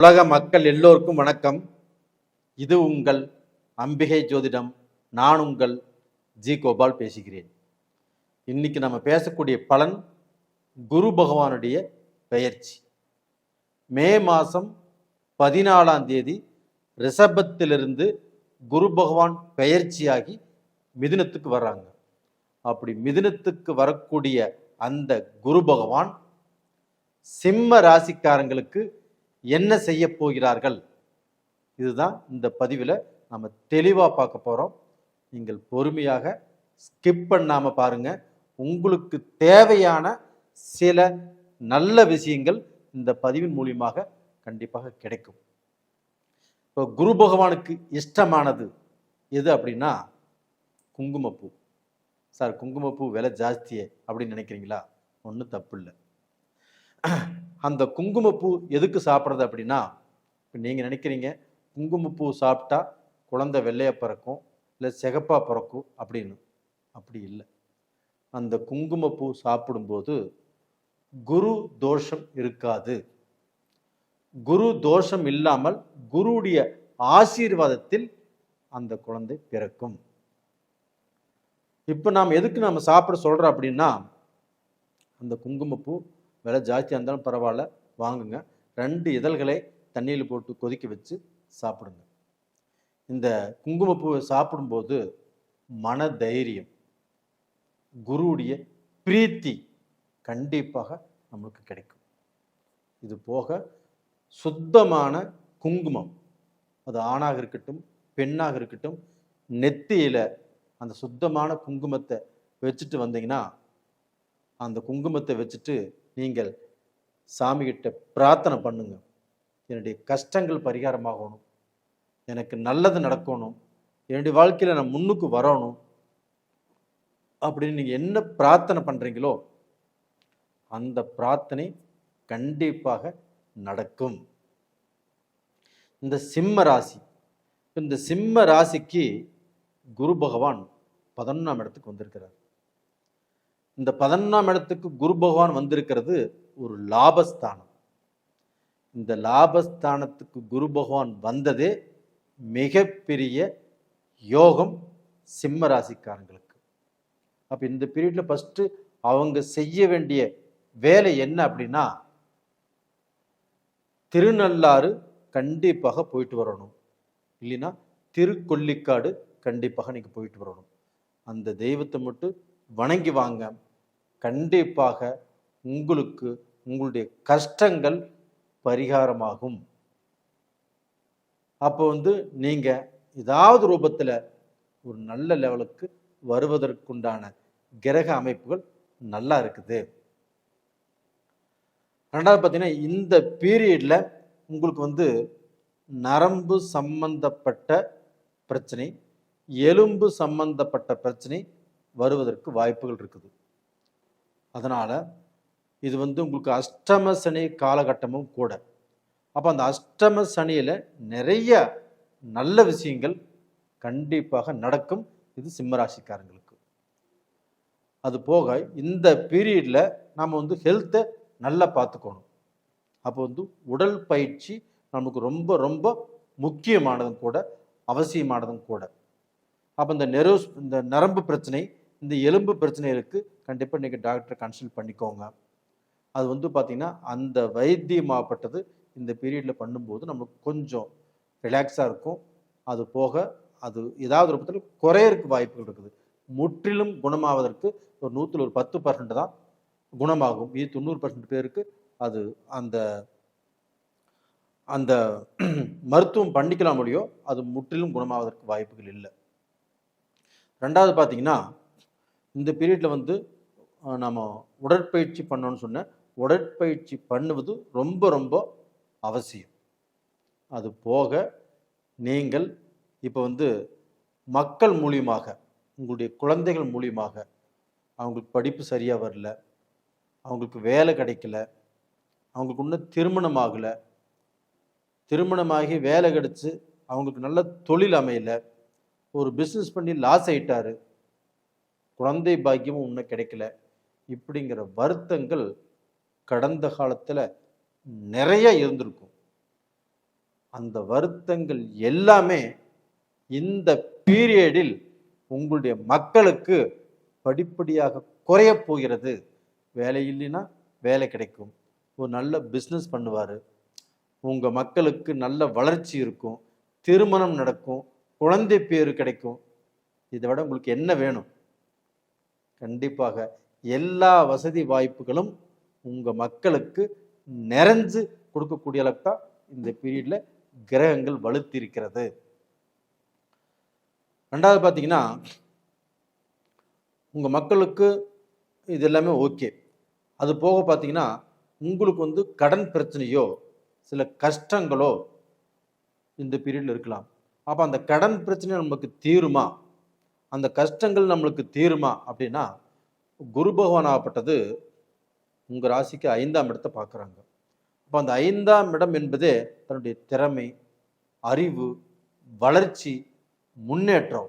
உலக மக்கள் எல்லோருக்கும் வணக்கம். இது உங்கள் அம்பிகை ஜோதிடம். நான் உங்கள் ஜி கோபால் பேசுகிறேன். இன்னைக்கு நம்ம பேசக்கூடிய பலன் குரு பகவானுடைய பெயர்ச்சி. மே மாதம் 14ஆம் தேதி ரிஷபத்திலிருந்து குரு பகவான் பெயர்ச்சியாகி மிதுனத்துக்கு வர்றாங்க. அப்படி மிதுனத்துக்கு வரக்கூடிய அந்த குரு பகவான் சிம்ம ராசிக்காரங்களுக்கு என்ன செய்ய போகிறார்கள், இதுதான் இந்த பதிவில் நம்ம தெளிவாக பார்க்க போகிறோம். நீங்கள் பொறுமையாக ஸ்கிப் பண்ணாமல் பாருங்கள். உங்களுக்கு தேவையான சில நல்ல விஷயங்கள் இந்த பதிவின் மூலியமாக கண்டிப்பாக கிடைக்கும். இப்போ குரு பகவானுக்கு இஷ்டமானது எது அப்படின்னா குங்குமப்பூ. சார், குங்குமப்பூ விலை ஜாஸ்தியே அப்படின்னு நினைக்கிறீங்களா? ஒன்றும் தப்பு இல்லை. அந்த குங்குமப்பூ எதுக்கு சாப்பிட்றது அப்படின்னா, இப்போ நீங்கள் நினைக்கிறீங்க குங்குமப்பூ சாப்பிட்டா குழந்தை வெள்ளையாக பிறக்கும், இல்லை சிகப்பாக பிறக்கும் அப்படின்னு. அப்படி இல்லை. அந்த குங்குமப்பூ சாப்பிடும்போது குரு தோஷம் இருக்காது. குரு தோஷம் இல்லாமல் குருவுடைய ஆசீர்வாதத்தில் அந்த குழந்தை பிறக்கும். இப்போ நாம் எதுக்கு நம்ம சாப்பிட சொல்கிறோம் அப்படின்னா, அந்த குங்குமப்பூ விலை ஜாஸ்தியாக இருந்தாலும் பரவாயில்ல, வாங்குங்க. 2 இதழ்களை தண்ணியில் போட்டு கொதிக்க வச்சு சாப்பிடுங்க. இந்த குங்குமப்பூவை சாப்பிடும்போது மன தைரியம், குருவுடைய பிரீத்தி கண்டிப்பாக நம்மளுக்கு கிடைக்கும். இது போக சுத்தமான குங்குமம், அது ஆணாக இருக்கட்டும் பெண்ணாக இருக்கட்டும், நெத்தியில் அந்த சுத்தமான குங்குமத்தை வச்சுட்டு வந்தீங்கன்னா, அந்த குங்குமத்தை வச்சுட்டு நீங்கள் சாமிகிட்ட பிரார்த்தனை பண்ணுங்க. என்னுடைய கஷ்டங்கள் பரிகாரமாகணும், எனக்கு நல்லது நடக்கணும், என்னுடைய வாழ்க்கையில் நான் முன்னுக்கு வரணும் அப்படின்னு நீங்கள் என்ன பிரார்த்தனை பண்ணுறீங்களோ அந்த பிரார்த்தனை கண்டிப்பாக நடக்கும். இந்த சிம்ம ராசி, இந்த சிம்ம ராசிக்கு குரு பகவான் 11ஆம் இடத்துக்கு வந்திருக்கிறார். இந்த 11ஆம் இடத்துக்கு குரு பகவான் வந்திருக்கிறது ஒரு லாபஸ்தானம். இந்த லாபஸ்தானத்துக்கு குரு பகவான் வந்ததே மிகப்பெரிய யோகம் சிம்ம ராசிக்காரங்களுக்கு. அப்போ இந்த பீரியட்ல ஃபர்ஸ்ட் அவங்க செய்ய வேண்டிய வேலை என்ன அப்படின்னா, திருநள்ளாறு கண்டிப்பாக போயிட்டு வரணும், இல்லைன்னா திருக்கொல்லிக்காடு கண்டிப்பாக நீங்கள் போயிட்டு வரணும். அந்த தெய்வத்தை மட்டும் வணங்கி வாங்க. கண்டிப்பாக உங்களுக்கு உங்களுடைய கஷ்டங்கள் பரிகாரமாகும். அப்போ நீங்கள் ஏதாவது ரூபத்தில் ஒரு நல்ல லெவலுக்கு வருவதற்குண்டான கிரக அமைப்புகள் நல்லா இருக்குது. ரெண்டாவது பார்த்தீங்கன்னா, இந்த பீரியடில் உங்களுக்கு நரம்பு சம்பந்தப்பட்ட பிரச்சனை, எலும்பு சம்பந்தப்பட்ட பிரச்சனை வருவதற்கு வாய்ப்புகள் இருக்குது. அதனால் இது உங்களுக்கு அஷ்டம சனி காலகட்டமும் கூட. அப்போ அந்த அஷ்டம சனியில் நிறைய நல்ல விஷயங்கள் கண்டிப்பாக நடக்கும். இது சிம்மராசிக்காரங்களுக்கு. அது போக இந்த பீரியடில் நம்ம ஹெல்த்தை நல்லா பார்த்துக்கணும். அப்போ உடல் பயிற்சி நமக்கு ரொம்ப ரொம்ப முக்கியமானதும் கூட, அவசியமானதும் கூட. அப்போ இந்த நரம்பு பிரச்சனை, இந்த எலும்பு பிரச்சனைகளுக்கு கண்டிப்பாக நீங்கள் டாக்டரை கன்சல்ட் பண்ணிக்கோங்க. அது பார்த்திங்கன்னா அந்த வைத்தியமாகப்பட்டது இந்த பீரியடில் பண்ணும்போது நமக்கு கொஞ்சம் ரிலாக்ஸாக இருக்கும். அது போக அது ஏதாவது ரூபத்தில் குறையறதுக்கு வாய்ப்புகள் இருக்குது. முற்றிலும் குணமாவதற்கு ஒரு 100ல் ஒரு 10% தான் குணமாகும். இது 90% பேருக்கு அது அந்த அந்த மருத்துவம் பண்ணிக்கலாம் முடியும், அது முற்றிலும் குணமாவதற்கு வாய்ப்புகள் இல்லை. ரெண்டாவது பார்த்தீங்கன்னா, இந்த பீரியடில் நம்ம உடற்பயிற்சி பண்ணணும்னு சொன்ன உடற்பயிற்சி பண்ணுவது ரொம்ப ரொம்ப அவசியம். அது போக நீங்கள் இப்போ மக்கள் மூலியமாக, உங்களுடைய குழந்தைகள் மூலியமாக, அவங்களுக்கு படிப்பு சரியாக வரல, அவங்களுக்கு வேலை கிடைக்கல, அவங்களுக்கு இன்னும் திருமணம் ஆகலை, திருமணமாகி வேலை கிடைச்சி அவங்களுக்கு நல்ல தொழில் அமையலை, ஒரு பிஸ்னஸ் பண்ணி லாஸ் ஆயிட்டாரு, குழந்தை பாக்கியமும் இன்னும் கிடைக்கல, இப்படிங்கிற வருத்தங்கள் கடந்த காலத்தில் நிறைய இருந்திருக்கும். அந்த வருத்தங்கள் எல்லாமே இந்த பீரியடில் உங்களுடைய மக்களுக்கு படிப்படியாக குறைய போகிறது. வேலை இல்லைன்னா வேலை கிடைக்கும், ஒரு நல்ல பிஸ்னஸ் பண்ணுவார், உங்கள் மக்களுக்கு நல்ல வளர்ச்சி இருக்கும், திருமணம் நடக்கும், குழந்தை பேரு கிடைக்கும். இதை விட உங்களுக்கு என்ன வேணும்? கண்டிப்பாக எல்லா வசதி வாய்ப்புகளும் உங்கள் மக்களுக்கு நிறைஞ்சு கொடுக்கக்கூடிய அளவுக்கு தான் இந்த பீரியட்ல கிரகங்கள் வலுத்திருக்கிறது. ரெண்டாவது பார்த்தீங்கன்னா, உங்கள் மக்களுக்கு இது எல்லாமே ஓகே. அது போக பார்த்தீங்கன்னா, உங்களுக்கு கடன் பிரச்சனையோ சில கஷ்டங்களோ இந்த பீரியட்ல இருக்கலாம். அப்போ அந்த கடன் பிரச்சனை நமக்கு தீருமா, அந்த கஷ்டங்கள் நம்மளுக்கு தீருமா அப்படின்னா, குரு பகவான் ஆகப்பட்டது உங்கள் ராசிக்கு 5ஆம் இடத்தை பார்க்குறாங்க. அப்போ அந்த 5ஆம் இடம் என்பதே தன்னுடைய திறமை, அறிவு, வளர்ச்சி, முன்னேற்றம்.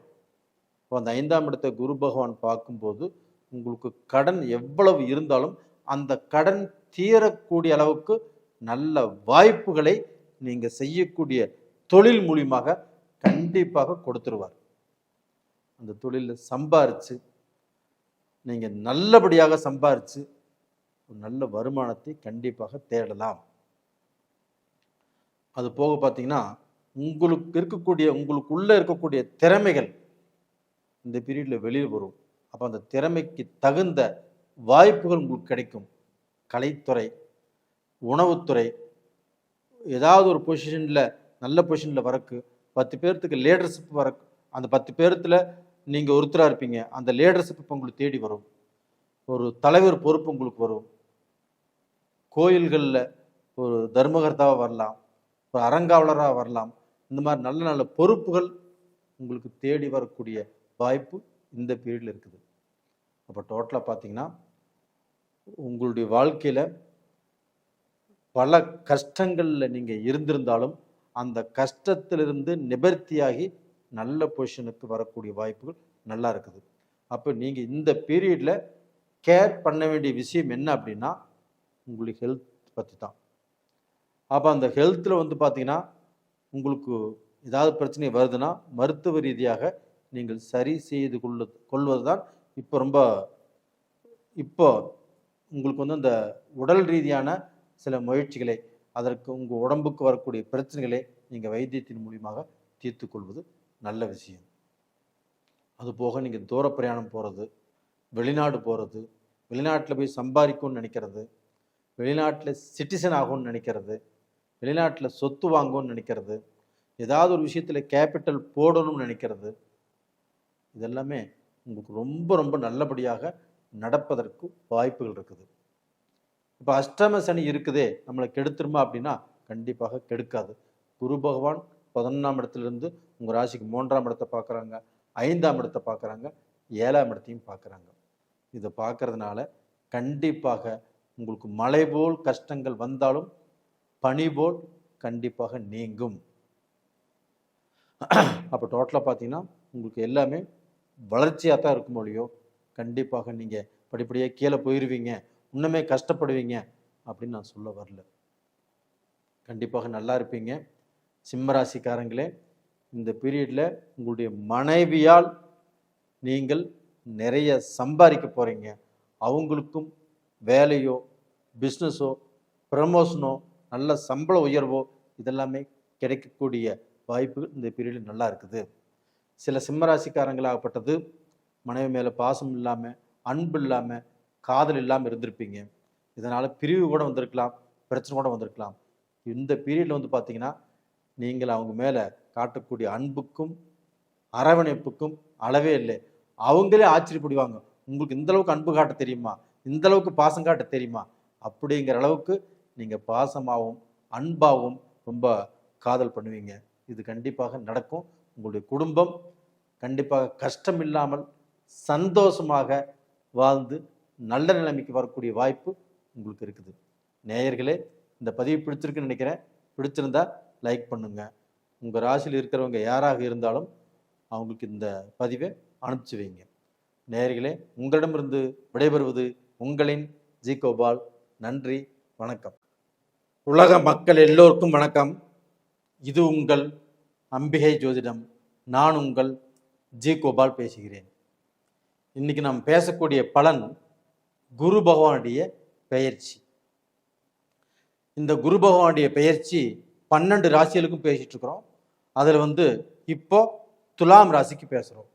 இப்போ அந்த 5ஆம் இடத்தை குரு பகவான் பார்க்கும்போது உங்களுக்கு கடன் எவ்வளவு இருந்தாலும் அந்த கடன் தீரக்கூடிய அளவுக்கு நல்ல வாய்ப்புகளை நீங்கள் செய்யக்கூடிய தொழில் மூலியமாக கண்டிப்பாக கொடுத்துருவார். அந்த தொழிலில் சம்பாரித்து நீங்கள் நல்லபடியாக சம்பாரித்து ஒரு நல்ல வருமானத்தை கண்டிப்பாக தேடலாம். அது போக பார்த்தீங்கன்னா, உங்களுக்குள்ளே இருக்கக்கூடிய திறமைகள் இந்த பீரியடில் வெளியில் வரும். அப்போ அந்த திறமைக்கு தகுந்த வாய்ப்புகள் உங்களுக்கு கிடைக்கும். கலைத்துறை, உணவுத்துறை, ஏதாவது ஒரு பொசிஷனில் நல்ல பொசிஷனில் வரக்கு 10 பேர்த்துக்கு லீடர்ஷிப் வரக்கு, அந்த 10 பேர்த்தில் நீங்கள் ஒருத்தராக இருப்பீங்க. அந்த லீடர்ஷிப் இப்போ உங்களுக்கு தேடி வரும். ஒரு தலைவர் பொறுப்பு உங்களுக்கு வரும். கோயில்களில் ஒரு தர்மகர்த்தாவாக வரலாம், ஒரு அறங்காவலராக வரலாம். இந்த மாதிரி நல்ல நல்ல பொறுப்புகள் உங்களுக்கு தேடி வரக்கூடிய வாய்ப்பு இந்த பீரியடில் இருக்குது. அப்போ டோட்டலாக பார்த்தீங்கன்னா, உங்களுடைய வாழ்க்கையில் பல கஷ்டங்களில் நீங்கள் இருந்திருந்தாலும் அந்த கஷ்டத்திலிருந்து நிவர்த்தியாகி நல்ல பொசிஷனுக்கு வரக்கூடிய வாய்ப்புகள் நல்லா இருக்குது. அப்போ நீங்கள் இந்த பீரியடில் கேர் பண்ண வேண்டிய விஷயம் என்ன அப்படின்னா, உங்களுடைய ஹெல்த் பற்றி தான். அப்போ அந்த ஹெல்த்தில் பார்த்தீங்கன்னா, உங்களுக்கு ஏதாவது பிரச்சனை வருதுன்னா மருத்துவ ரீதியாக நீங்கள் சரி செய்து கொள்வது தான் இப்போ உங்களுக்கு அந்த உடல் ரீதியான சில முயற்சிகளை, அதற்கு உங்கள் உடம்புக்கு வரக்கூடிய பிரச்சனைகளை நீங்கள் வைத்தியத்தின் மூலியமாக தீர்த்து கொள்வது நல்ல விஷயம். அதுபோக நீங்கள் தூர பிரயாணம் போகிறது, வெளிநாடு போகிறது, வெளிநாட்டில் போய் சம்பாதிக்கும்னு நினைக்கிறது, வெளிநாட்டில் சிட்டிசன் ஆகும்னு நினைக்கிறது, வெளிநாட்டில் சொத்து வாங்கும்னு நினைக்கிறது, ஏதாவது ஒரு விஷயத்தில் கேபிட்டல் போடணும்னு நினைக்கிறது, இதெல்லாமே உங்களுக்கு ரொம்ப ரொம்ப நல்லபடியாக நடப்பதற்கு வாய்ப்புகள் இருக்குது. இப்போ அஷ்டம சனி இருக்குதே, நம்மளை கெடுத்துருமா அப்படின்னா கண்டிப்பாக கெடுக்காது. குரு பகவான் 11ஆம் இடத்துலேருந்து உங்கள் ராசிக்கு 3ஆம் இடத்தை பார்க்குறாங்க, 5ஆம் இடத்தை பார்க்குறாங்க, 7ஆம் இடத்தையும் பார்க்குறாங்க. இதை பார்க்கறதுனால கண்டிப்பாக உங்களுக்கு மழை போல் கஷ்டங்கள் வந்தாலும் பனி போல் கண்டிப்பாக நீங்கும். அப்போ டோட்டலாக பார்த்தீங்கன்னா உங்களுக்கு எல்லாமே வளர்ச்சியாக தான் இருக்கும் மொழியோ, கண்டிப்பாக நீங்கள் படிப்படியாக கீழே போயிடுவீங்க, இன்னுமே கஷ்டப்படுவீங்க அப்படின்னு நான் சொல்ல வரல. கண்டிப்பாக நல்லா இருப்பீங்க. சிம்மராசிக்காரங்களே, இந்த பீரியடில் உங்களுடைய மனைவியால் நீங்கள் நிறைய சம்பாதிக்க போகிறீங்க. அவங்களுக்கும் வேலையோ பிஸ்னஸோ ப்ரமோஷனோ நல்ல சம்பள உயர்வோ இதெல்லாமே கிடைக்கக்கூடிய வாய்ப்புகள் இந்த பீரியடில் நல்லா இருக்குது. சில சிம்மராசிக்காரங்களாகப்பட்டது மனைவி மேலே பாசம் இல்லாமல், அன்பு இல்லாமல், காதல் இல்லாமல் இருந்திருப்பீங்க. இதனால் பிரிவு கூட வந்திருக்கலாம், பிரச்சனை கூட வந்திருக்கலாம். இந்த பீரியடில் பார்த்தீங்கன்னா, நீங்கள் அவங்க மேலே காட்டக்கூடிய அன்புக்கும் அரவணைப்புக்கும் அளவே இல்லை. அவங்களே ஆச்சரியப்படுவாங்க, உங்களுக்கு இந்தளவுக்கு அன்பு காட்ட தெரியுமா, இந்தளவுக்கு பாசம் காட்ட தெரியுமா அப்படிங்கிற அளவுக்கு நீங்கள் பாசமாகவும் அன்பாகவும் ரொம்ப காதல் பண்ணுவீங்க. இது கண்டிப்பாக நடக்கும். உங்களுடைய குடும்பம் கண்டிப்பாக கஷ்டம் இல்லாமல் சந்தோஷமாக வாழ்ந்து நல்ல நிலைமைக்கு வரக்கூடிய வாய்ப்பு உங்களுக்கு இருக்குது. நேயர்களே, இந்த பதிவு பிடிச்சிருக்குன்னு நினைக்கிறேன். பிடிச்சிருந்தா லைக் பண்ணுங்க. உங்கள் ராசியில் இருக்கிறவங்க யாராக இருந்தாலும் அவங்களுக்கு இந்த பதிவை அனுப்பிச்சு வைங்க. நேயர்களே, உங்களிடமிருந்து விடைபெறுவது உங்களின் ஜி கோபால். நன்றி, வணக்கம். உலக மக்கள் எல்லோருக்கும் வணக்கம். இது உங்கள் அம்பிகை ஜோதிடம். நான் உங்கள் ஜி கோபால் பேசுகிறேன். இன்னைக்கு நாம் பேசக்கூடிய பலன் குரு பகவானுடைய பெயர்ச்சி. இந்த குரு பகவானுடைய பெயர்ச்சி 12 ராசிகளுக்கும் பேசிட்டு இருக்கிறோம். அதில் இப்போ துலாம் ராசிக்கு பேசுகிறோம்.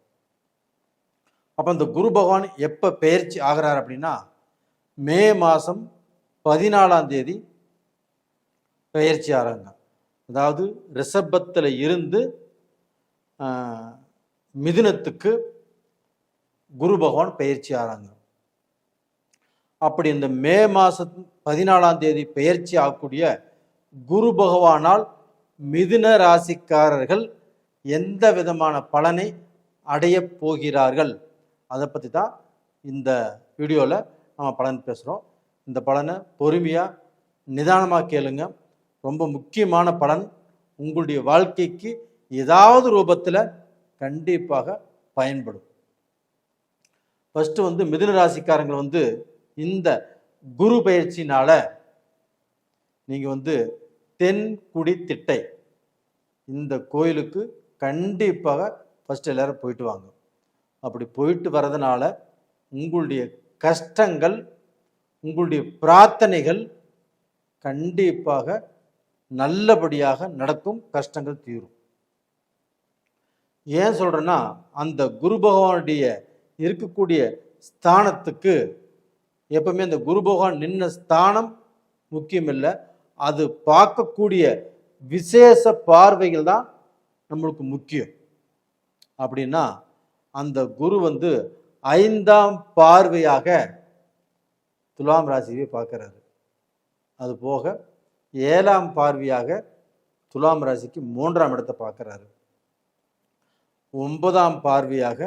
அப்போ இந்த குரு பகவான் எப்போ பெயர்ச்சி ஆகிறார் அப்படின்னா, மே மாதம் 14ஆம் தேதி பெயர்ச்சி ஆகிறாங்க. அதாவது ரிஷபத்தில் இருந்து மிதுனத்துக்கு குரு பகவான் பெயர்ச்சி ஆகிறாங்க. அப்படி இந்த மே மாதம் 14ஆம் தேதி பெயர்ச்சி ஆகக்கூடிய குரு பகவானால் மிதுன ராசிக்காரர்கள் எந்த விதமான பலனை அடைய போகிறார்கள், அதை பற்றி தான் இந்த வீடியோவில் நம்ம பலன் பேசுகிறோம். இந்த பலனை பொறுமையாக நிதானமாக கேளுங்க. ரொம்ப முக்கியமான பலன். உங்களுடைய வாழ்க்கைக்கு ஏதாவது ரூபத்தில் கண்டிப்பாக பயன்படும். ஃபஸ்ட்டு மிதுன ராசிக்காரங்க இந்த குரு பயிற்சினால நீங்கள் தென்குடி திட்டை இந்த கோயிலுக்கு கண்டிப்பாக ஃபஸ்ட்டு எல்லாரும் போயிட்டு வாங்க. அப்படி போயிட்டு வர்றதுனால உங்களுடைய கஷ்டங்கள், உங்களுடைய பிரார்த்தனைகள் கண்டிப்பாக நல்லபடியாக நடக்கும், கஷ்டங்கள் தீரும். ஏன் சொல்கிறேன்னா, அந்த குரு பகவானுடைய இருக்கக்கூடிய ஸ்தானத்துக்கு எப்பவுமே அந்த குரு பகவான் நின்ன ஸ்தானம் முக்கியம் இல்லை, அது பார்க்கக்கூடிய விசேஷ பார்வைகள் தான் நம்மளுக்கு முக்கியம். அப்படின்னா அந்த குரு 5ஆம் பார்வையாக துலாம் ராசியை பார்க்குறாரு. அது போக 7ஆம் பார்வையாக துலாம் ராசிக்கு 3ஆம் இடத்தை பார்க்குறாரு. 9ஆம் பார்வையாக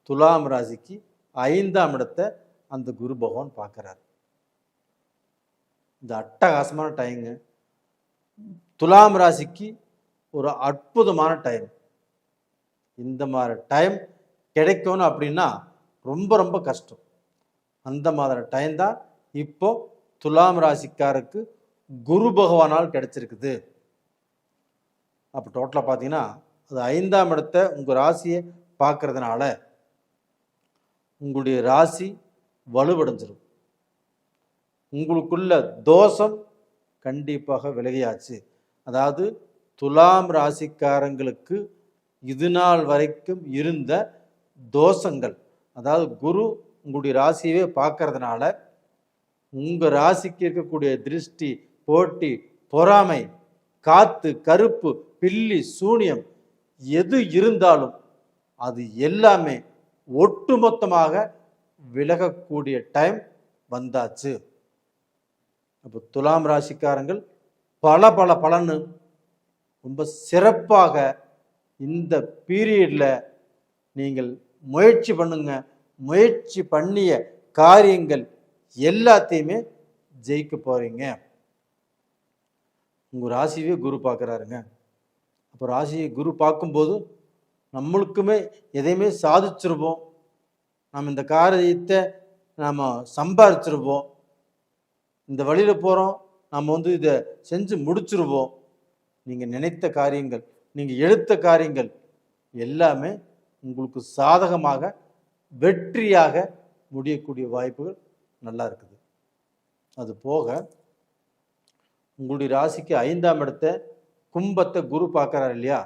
துலாம் ராசிக்கு 5ஆம் இடத்தை அந்த குரு பகவான் பார்க்குறாரு. இந்த அட்டகாசமான டைங்க. துலாம் ராசிக்கு ஒரு அற்புதமான டைம். இந்த மாதிரி டைம் கிடைக்கணும் அப்படின்னா ரொம்ப ரொம்ப கஷ்டம். அந்த மாதிரி டைம் தான் இப்போ துலாம் ராசிக்காருக்கு குரு பகவானால் கிடைச்சிருக்குது. அப்போ டோட்டலாக பார்த்தீங்கன்னா அது 5ஆம் இடத்தை உங்கள் ராசியை பார்க்கறதுனால உங்களுடைய ராசி வலுவடைஞ்சிடும். உங்களுக்குள்ள தோஷம் கண்டிப்பாக விலகியாச்சு. அதாவது துலாம் ராசிக்காரங்களுக்கு இது நாள் வரைக்கும் இருந்த தோஷங்கள், அதாவது குரு உங்களுடைய ராசியவே பார்க்கறதுனால உங்கள் ராசிக்கு இருக்கக்கூடிய திருஷ்டி, போட்டி, பொறாமை, காத்து, கருப்பு, பில்லி, சூனியம் எது இருந்தாலும் அது எல்லாமே ஒட்டுமொத்தமாக விலகக்கூடிய டைம் வந்தாச்சு. அப்போ துலாம் ராசிக்காரங்கள் பல பலன்னு ரொம்ப சிறப்பாக இந்த பீரியடில் நீங்கள் முயற்சி பண்ணுங்க. முயற்சி பண்ணிய காரியங்கள் எல்லாத்தையுமே ஜெயிக்க போறீங்க. உங்கள் ராசியே குரு பார்க்குறாருங்க. அப்போ ராசியை குரு பார்க்கும்போது நம்மளுக்குமே எதையுமே சாதிச்சிருப்போம். நம்ம இந்த காரியத்தை நாம் சம்பாதிச்சிருப்போம். இந்த வழியில் போகிறோம், நம்ம இதை செஞ்சு முடிச்சிருவோம். நீங்கள் நினைத்த காரியங்கள், நீங்கள் எடுத்த காரியங்கள் எல்லாமே உங்களுக்கு சாதகமாக வெற்றியாக முடியக்கூடிய வாய்ப்புகள் நல்லா இருக்குது. அது போக உங்களுடைய ராசிக்கு 5ஆம் இடத்தை கும்பத்தை குரு பார்க்குறாரு இல்லையா,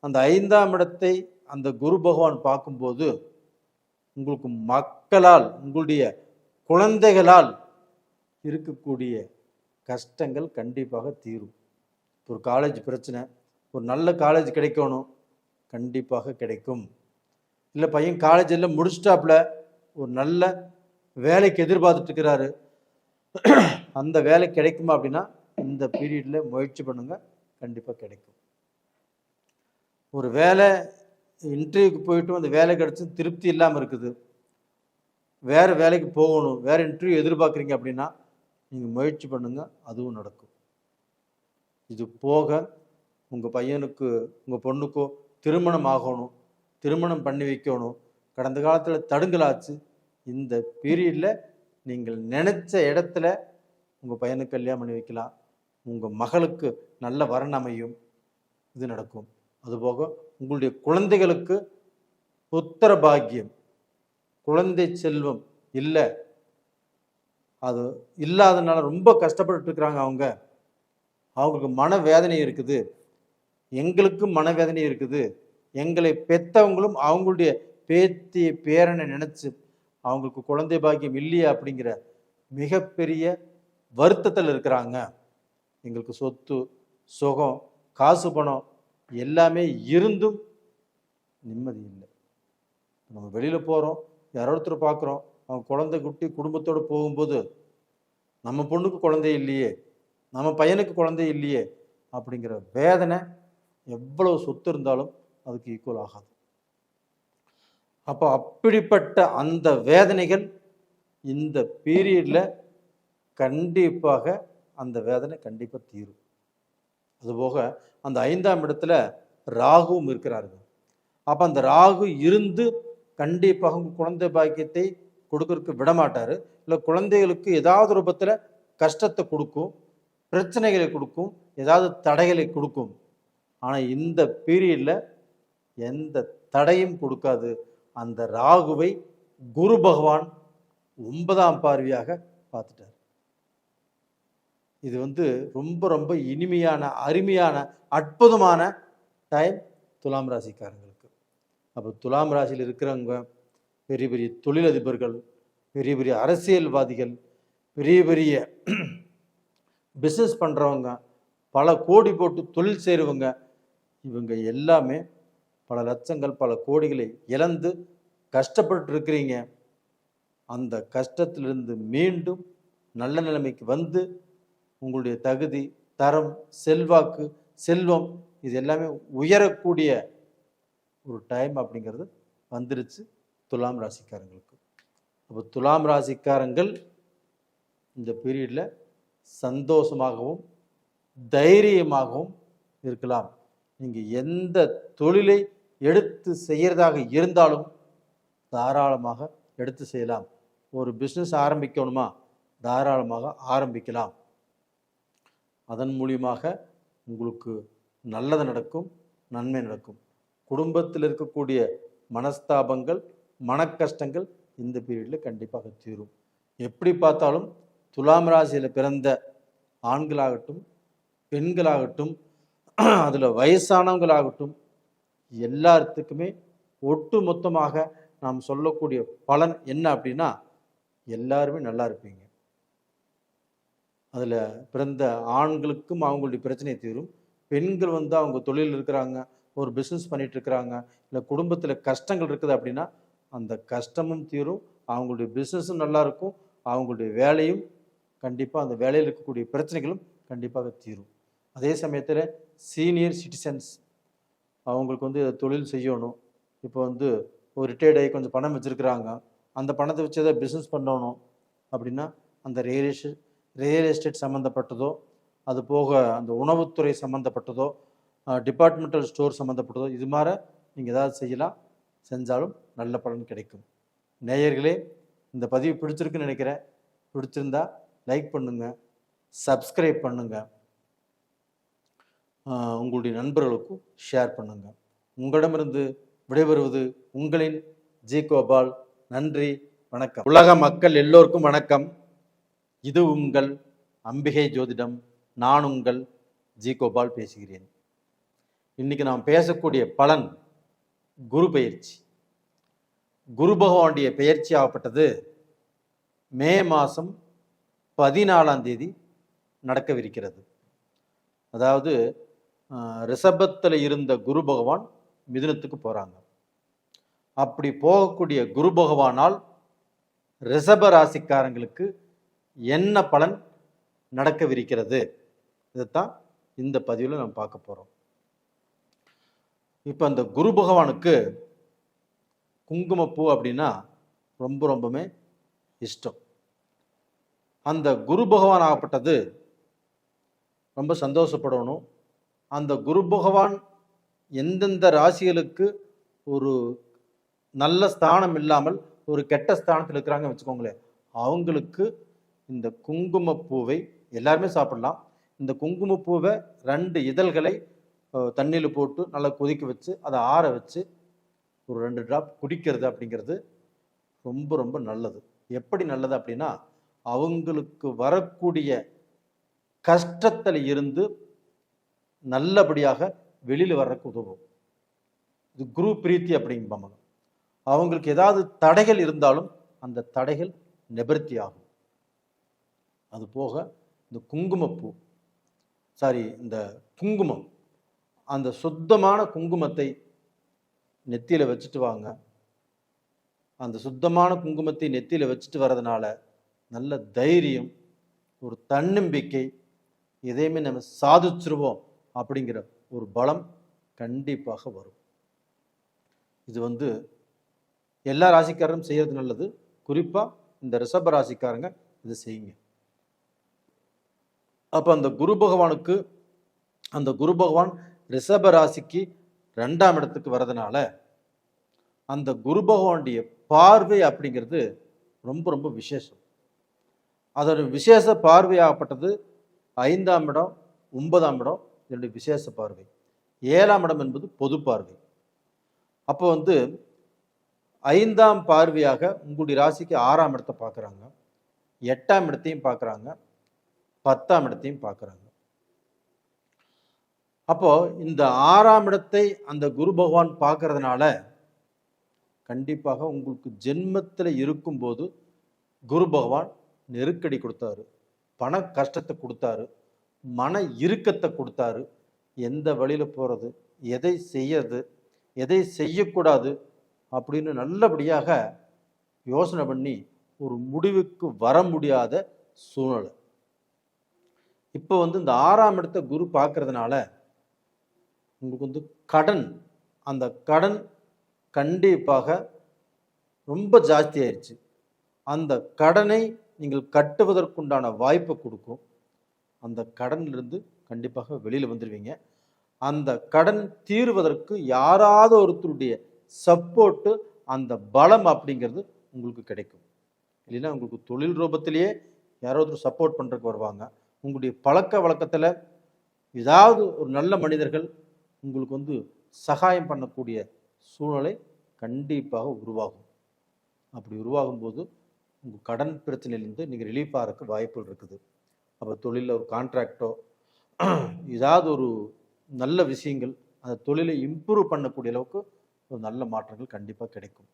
அந்த 5ஆம் இடத்தை அந்த குரு பகவான் பார்க்கும்போது உங்களுக்கு மக்களால், உங்களுடைய குழந்தைகளால் இருக்கக்கூடிய கஷ்டங்கள் கண்டிப்பாக தீரும். ஒரு காலேஜ் பிரச்சனை, ஒரு நல்ல காலேஜ் கிடைக்கணும், கண்டிப்பாக கிடைக்கும். இல்லை பையன் காலேஜ் எல்லாம் முடிச்சிட்டாப்புல ஒரு நல்ல வேலைக்கு எதிர்பார்த்துட்டு இருக்கிறாரு, அந்த வேலை கிடைக்குமா அப்படின்னா இந்த பீரியடில் முயற்சி பண்ணுங்க, கண்டிப்பாக கிடைக்கும். ஒரு வேலை இன்டர்வியூக்கு போயிட்டு அந்த வேலை கிடைச்சி திருப்தி இல்லாமல் இருக்குது, வேறு வேலைக்கு போகணும், வேறு இன்டர்வியூ எதிர்பார்க்குறீங்க அப்படின்னா நீங்கள் முயற்சி பண்ணுங்கள், அதுவும் நடக்கும். இது போக உங்கள் பையனுக்கு, உங்கள் பொண்ணுக்கோ திருமணம் ஆகணும், திருமணம் பண்ணி வைக்கணும், கடந்த காலத்தில் தடுங்கலாச்சு. இந்த பீரியடில் நீங்கள் நினச்ச இடத்துல உங்கள் பையனுக்கு கல்யாணம் பண்ணி வைக்கலாம். உங்கள் மகளுக்கு நல்ல வரன் அமையும். இது நடக்கும். அதுபோக உங்களுடைய குழந்தைகளுக்கு புத்திர பாக்கியம், குழந்தை செல்வம் இல்லை, அது இல்லாதனால ரொம்ப கஷ்டப்பட்டு இருக்கிறாங்க. அவங்களுக்கு மனவேதனை இருக்குது, எங்களுக்கும் மனவேதனை இருக்குது. எங்களை பெற்றவங்களும் அவங்களுடைய பேத்தி பேரனை நினைச்சு அவங்களுக்கு குழந்தை பாக்கியம் இல்லையா அப்படிங்கிற மிகப்பெரிய வருத்தத்தில் இருக்கிறாங்க. எங்களுக்கு சொத்து சுகம் காசு பணம் எல்லாமே இருந்தும் நிம்மதி இல்லை. நம்ம வெளியில் போகிறோம், யாரோ ஒருத்தர் பார்க்குறோம், அவங்க குழந்தை குட்டி குடும்பத்தோடு போகும்போது நம்ம பொண்ணுக்கு குழந்தை இல்லையே, நம்ம பையனுக்கு குழந்தை இல்லையே அப்படிங்கிற வேதனை எவ்வளவு சொத்து இருந்தாலும் அதுக்கு ஈக்குவல் ஆகாது. அப்போ அப்படிப்பட்ட அந்த வேதனைகள் இந்த பீரியடில் கண்டிப்பாக அந்த வேதனை கண்டிப்பாக தீரும். அதுபோக அந்த 5ஆம் இடத்துல ராகுவும் இருக்கிறார்கள். அப்போ அந்த ராகு இருந்து கண்டிப்பாக குழந்தை பாக்கியத்தை கொடுக்கறதுக்கு விடமாட்டார். இல்லை குழந்தைகளுக்கு ஏதாவது ரூபத்தில் கஷ்டத்தை கொடுக்கும், பிரச்சனைகளை கொடுக்கும், ஏதாவது தடைகளை கொடுக்கும். ஆனால் இந்த பீரியடில் எந்த தடையும் கொடுக்காது. அந்த ராகுவை குரு பகவான் 9ஆம் பார்வையாக பார்த்துட்டார். இது ரொம்ப ரொம்ப இனிமையான அருமையான அற்புதமான டைம் துலாம் ராசிக்காரங்களுக்கு. அப்போ துலாம் ராசியில் இருக்கிறவங்க பெரிய பெரிய தொழிலதிபர்கள், பெரிய பெரிய அரசியல்வாதிகள், பெரிய பெரிய பிஸ்னஸ் பண்ணுறவங்க, பல கோடி போட்டு தொழில் செய்கிறவங்க, இவங்க எல்லாமே பல லட்சங்கள் பல கோடிகளை இழந்து கஷ்டப்பட்டு இருக்கிறீங்க. அந்த கஷ்டத்திலிருந்து மீண்டும் நல்ல நிலைமைக்கு வந்து உங்களுடைய தகுதி தரம் செல்வாக்கு செல்வம் இது எல்லாமே உயரக்கூடிய ஒரு டைம் அப்படிங்கிறது வந்துருச்சு துலாம் ராசிக்காரங்களுக்கு. அப்போ துலாம் ராசிக்காரங்கள் இந்த பீரியடில் சந்தோஷமாகவும் தைரியமாகவும் இருக்கலாம். நீங்கள் எந்த தொழிலை எடுத்து செய்கிறதாக இருந்தாலும் தாராளமாக எடுத்து செய்யலாம். ஒரு பிஸ்னஸ் ஆரம்பிக்கணுமா, தாராளமாக ஆரம்பிக்கலாம். அதன் மூலியமாக உங்களுக்கு நல்லது நடக்கும், நன்மை நடக்கும். குடும்பத்தில் இருக்கக்கூடிய மனஸ்தாபங்கள் மனக்கஷ்டங்கள் இந்த பீரியடில் கண்டிப்பாக தீரும். எப்படி பார்த்தாலும் துலாம் ராசியில் பிறந்த ஆண்களாகட்டும் பெண்களாகட்டும் அதில் வயசானவங்களாகட்டும் எல்லாத்துக்குமே ஒட்டு மொத்தமாக நாம் சொல்லக்கூடிய பலன் என்ன அப்படின்னா எல்லாருமே நல்லா இருப்பீங்க. அதில் பிறந்த ஆண்களுக்கும் அவங்களுடைய பிரச்சனை தீரும். பெண்கள் அவங்க தொழில் இருக்கிறாங்க, ஒரு பிஸ்னஸ் பண்ணிட்டு இருக்கிறாங்க, இல்லை குடும்பத்தில் கஷ்டங்கள் இருக்குது அப்படின்னா அந்த கஷ்டமும் தீரும், அவங்களுடைய பிஸ்னஸும் நல்லா இருக்கும், அவங்களுடைய வேலையும் கண்டிப்பாக அந்த வேலையில் இருக்கக்கூடிய பிரச்சனைகளும் கண்டிப்பாக தீரும். அதே சமயத்தில் சீனியர் சிட்டிசன்ஸ் அவங்களுக்கு தொழில் செய்யணும். இப்போ ஒரு ரிட்டையர்ட் ஆகி கொஞ்சம் பணம் வச்சுருக்கிறாங்க, அந்த பணத்தை வச்சு எதாவது பிஸ்னஸ் பண்ணணும் அப்படின்னா அந்த ரியல் எஸ்டேட் சம்மந்தப்பட்டதோ, அது போக அந்த உணவுத்துறை சம்மந்தப்பட்டதோ, டிபார்ட்மெண்டல் ஸ்டோர் சம்மந்தப்பட்டதோ, இது மாதிரி நீங்கள் ஏதாவது செய்யலாம். செஞ்சாலும் நல்ல பலன் கிடைக்கும். நேயர்களே, இந்த பதிவு பிடிச்சிருக்குன்னு நினைக்கிறேன். பிடிச்சிருந்தா லைக் பண்ணுங்கள், சப்ஸ்கிரைப் பண்ணுங்கள், உங்களுடைய நண்பர்களுக்கும் ஷேர் பண்ணுங்கள். உங்களிடமிருந்து விடைபெறுவது உங்களின் ஜி கோபால். நன்றி, வணக்கம். உலக மக்கள் எல்லோருக்கும் வணக்கம். இது உங்கள் அம்பிகை ஜோதிடம். நான் உங்கள் ஜி கோபால் பேசுகிறேன். இன்னைக்கு நாம் பேசக்கூடிய பலன் குரு பெயர்ச்சி. குரு பகவானுடைய பெயர்ச்சி ஆகப்பட்டது மே மாதம் 14ஆம் தேதி நடக்கவிருக்கிறது. அதாவது ரிஷபத்தில் இருந்த குரு பகவான் மிதுனத்துக்கு போகிறாங்க. அப்படி போகக்கூடிய குரு பகவானால் ரிஷப ராசிக்காரங்களுக்கு என்ன பலன் நடக்கவிருக்கிறது, இதைத்தான் இந்த பதிவில் நம்ம பார்க்க போகிறோம். இப்போ அந்த குரு பகவானுக்கு குங்குமப்பூ அப்படின்னா ரொம்பவுமே இஷ்டம். அந்த குரு பகவான் ஆகப்பட்டது ரொம்ப சந்தோஷப்படணும். அந்த குரு பகவான் எந்தெந்த ராசிகளுக்கு ஒரு நல்ல ஸ்தானம் இல்லாமல் ஒரு கெட்ட ஸ்தானத்தில் இருக்கிறாங்க வச்சுக்கோங்களேன், அவங்களுக்கு இந்த குங்குமப்பூவை எல்லாருமே சாப்பிடலாம். இந்த குங்குமப்பூவை 2 இதழ்களை தண்ணியில் போட்டு நல்லா கொதிக்க வச்சு அதை ஆற வச்சு ஒரு 2 டிராப் குடிக்கிறது அப்படிங்கிறது ரொம்ப ரொம்ப நல்லது. எப்படி நல்லது அப்படின்னா, அவங்களுக்கு வரக்கூடிய கஷ்டத்தில் இருந்து நல்லபடியாக வெளியில் வர்றதுக்கு உதவும். இது குரு பிரீத்தி அப்படிம்பாங்க. அவங்களுக்கு ஏதாவது தடைகள் இருந்தாலும் அந்த தடைகள் நிவர்த்தி ஆகும். அது போக இந்த குங்குமப்பூ இந்த குங்குமம், அந்த சுத்தமான குங்குமத்தை நெத்தியில் வச்சுட்டு வாங்க. அந்த சுத்தமான குங்குமத்தை நெத்தியில் வச்சுட்டு வர்றதுனால நல்ல தைரியம், ஒரு தன்னம்பிக்கை, எதையுமே நம்ம சாதிச்சிருவோம் அப்படிங்கிற ஒரு பலம் கண்டிப்பாக வரும். இது எல்லா ராசிக்காரரும் செய்யறது நல்லது. குறிப்பாக இந்த ரிஷப ராசிக்காரங்க இதை செய்யுங்க. அப்போ அந்த குரு பகவான் ரிஷப ராசிக்கு 2ஆம் இடத்துக்கு வர்றதுனால அந்த குரு பகவானுடைய பார்வை அப்படிங்கிறது ரொம்ப ரொம்ப விசேஷம். அதோட விசேஷ பார்வையாகப்பட்டது 5ஆம் இடம், 9ஆம் இடம், இதனுடைய விசேஷ பார்வை. 7ஆம் இடம் என்பது பொது பார்வை. அப்போ 5ஆம் பார்வையாக உங்களுடைய ராசிக்கு 6ஆம் இடத்தை பார்க்குறாங்க, 8ஆம் இடத்தையும் பார்க்குறாங்க, 10ஆம் இடத்தையும் பார்க்குறாங்க. அப்போ இந்த 6ஆம் இடத்தை அந்த குரு பகவான் பார்க்கறதுனால கண்டிப்பாக உங்களுக்கு ஜென்மத்தில் இருக்கும்போது குரு பகவான் நெருக்கடி கொடுத்தாரு, பண கஷ்டத்தை கொடுத்தாரு, மன இறுக்கத்தை கொடுத்தாரு. எந்த வழியில் போகிறது, எதை செய்யறது, எதை செய்யக்கூடாது அப்படின்னு நல்லபடியாக யோசனை பண்ணி ஒரு முடிவுக்கு வர முடியாத சூழ்நிலை. இப்போ இந்த 6ஆம் இடத்தை குரு பார்க்கறதுனால உங்களுக்கு கடன், அந்த கடன் கண்டிப்பாக ரொம்ப ஜாஸ்தி ஆயிடுச்சு. அந்த கடனை நீங்கள் கட்டுவதற்குண்டான வாய்ப்பை கொடுக்கும். அந்த கடனிலிருந்து கண்டிப்பாக வெளியில் வந்துடுவீங்க. அந்த கடன் தீர்வதற்கு யாராவது ஒருத்தருடைய சப்போர்ட்டு, அந்த பலம் அப்படிங்கிறது உங்களுக்கு கிடைக்கும். இல்லைன்னா உங்களுக்கு தொழில் ரூபத்திலேயே யாராவது சப்போர்ட் பண்ணுறதுக்கு வருவாங்க. உங்களுடைய பழக்க வழக்கத்தில் ஏதாவது ஒரு நல்ல மனிதர்கள் உங்களுக்கு சகாயம் பண்ணக்கூடிய சூழ்நிலை கண்டிப்பாக உருவாகும். அப்படி உருவாகும்போது உங்கள் கடன் பிரச்சனையிலேருந்து நீங்கள் ரிலீஃப் ஆகிறதுக்கு வாய்ப்புகள் இருக்குது. அப்போ தொழிலில் ஒரு கான்ட்ராக்டோ ஏதாவது ஒரு நல்ல விஷயங்கள் அந்த தொழிலை இம்ப்ரூவ் பண்ணக்கூடிய அளவுக்கு ஒரு நல்ல மாற்றங்கள் கண்டிப்பாக கிடைக்கும்.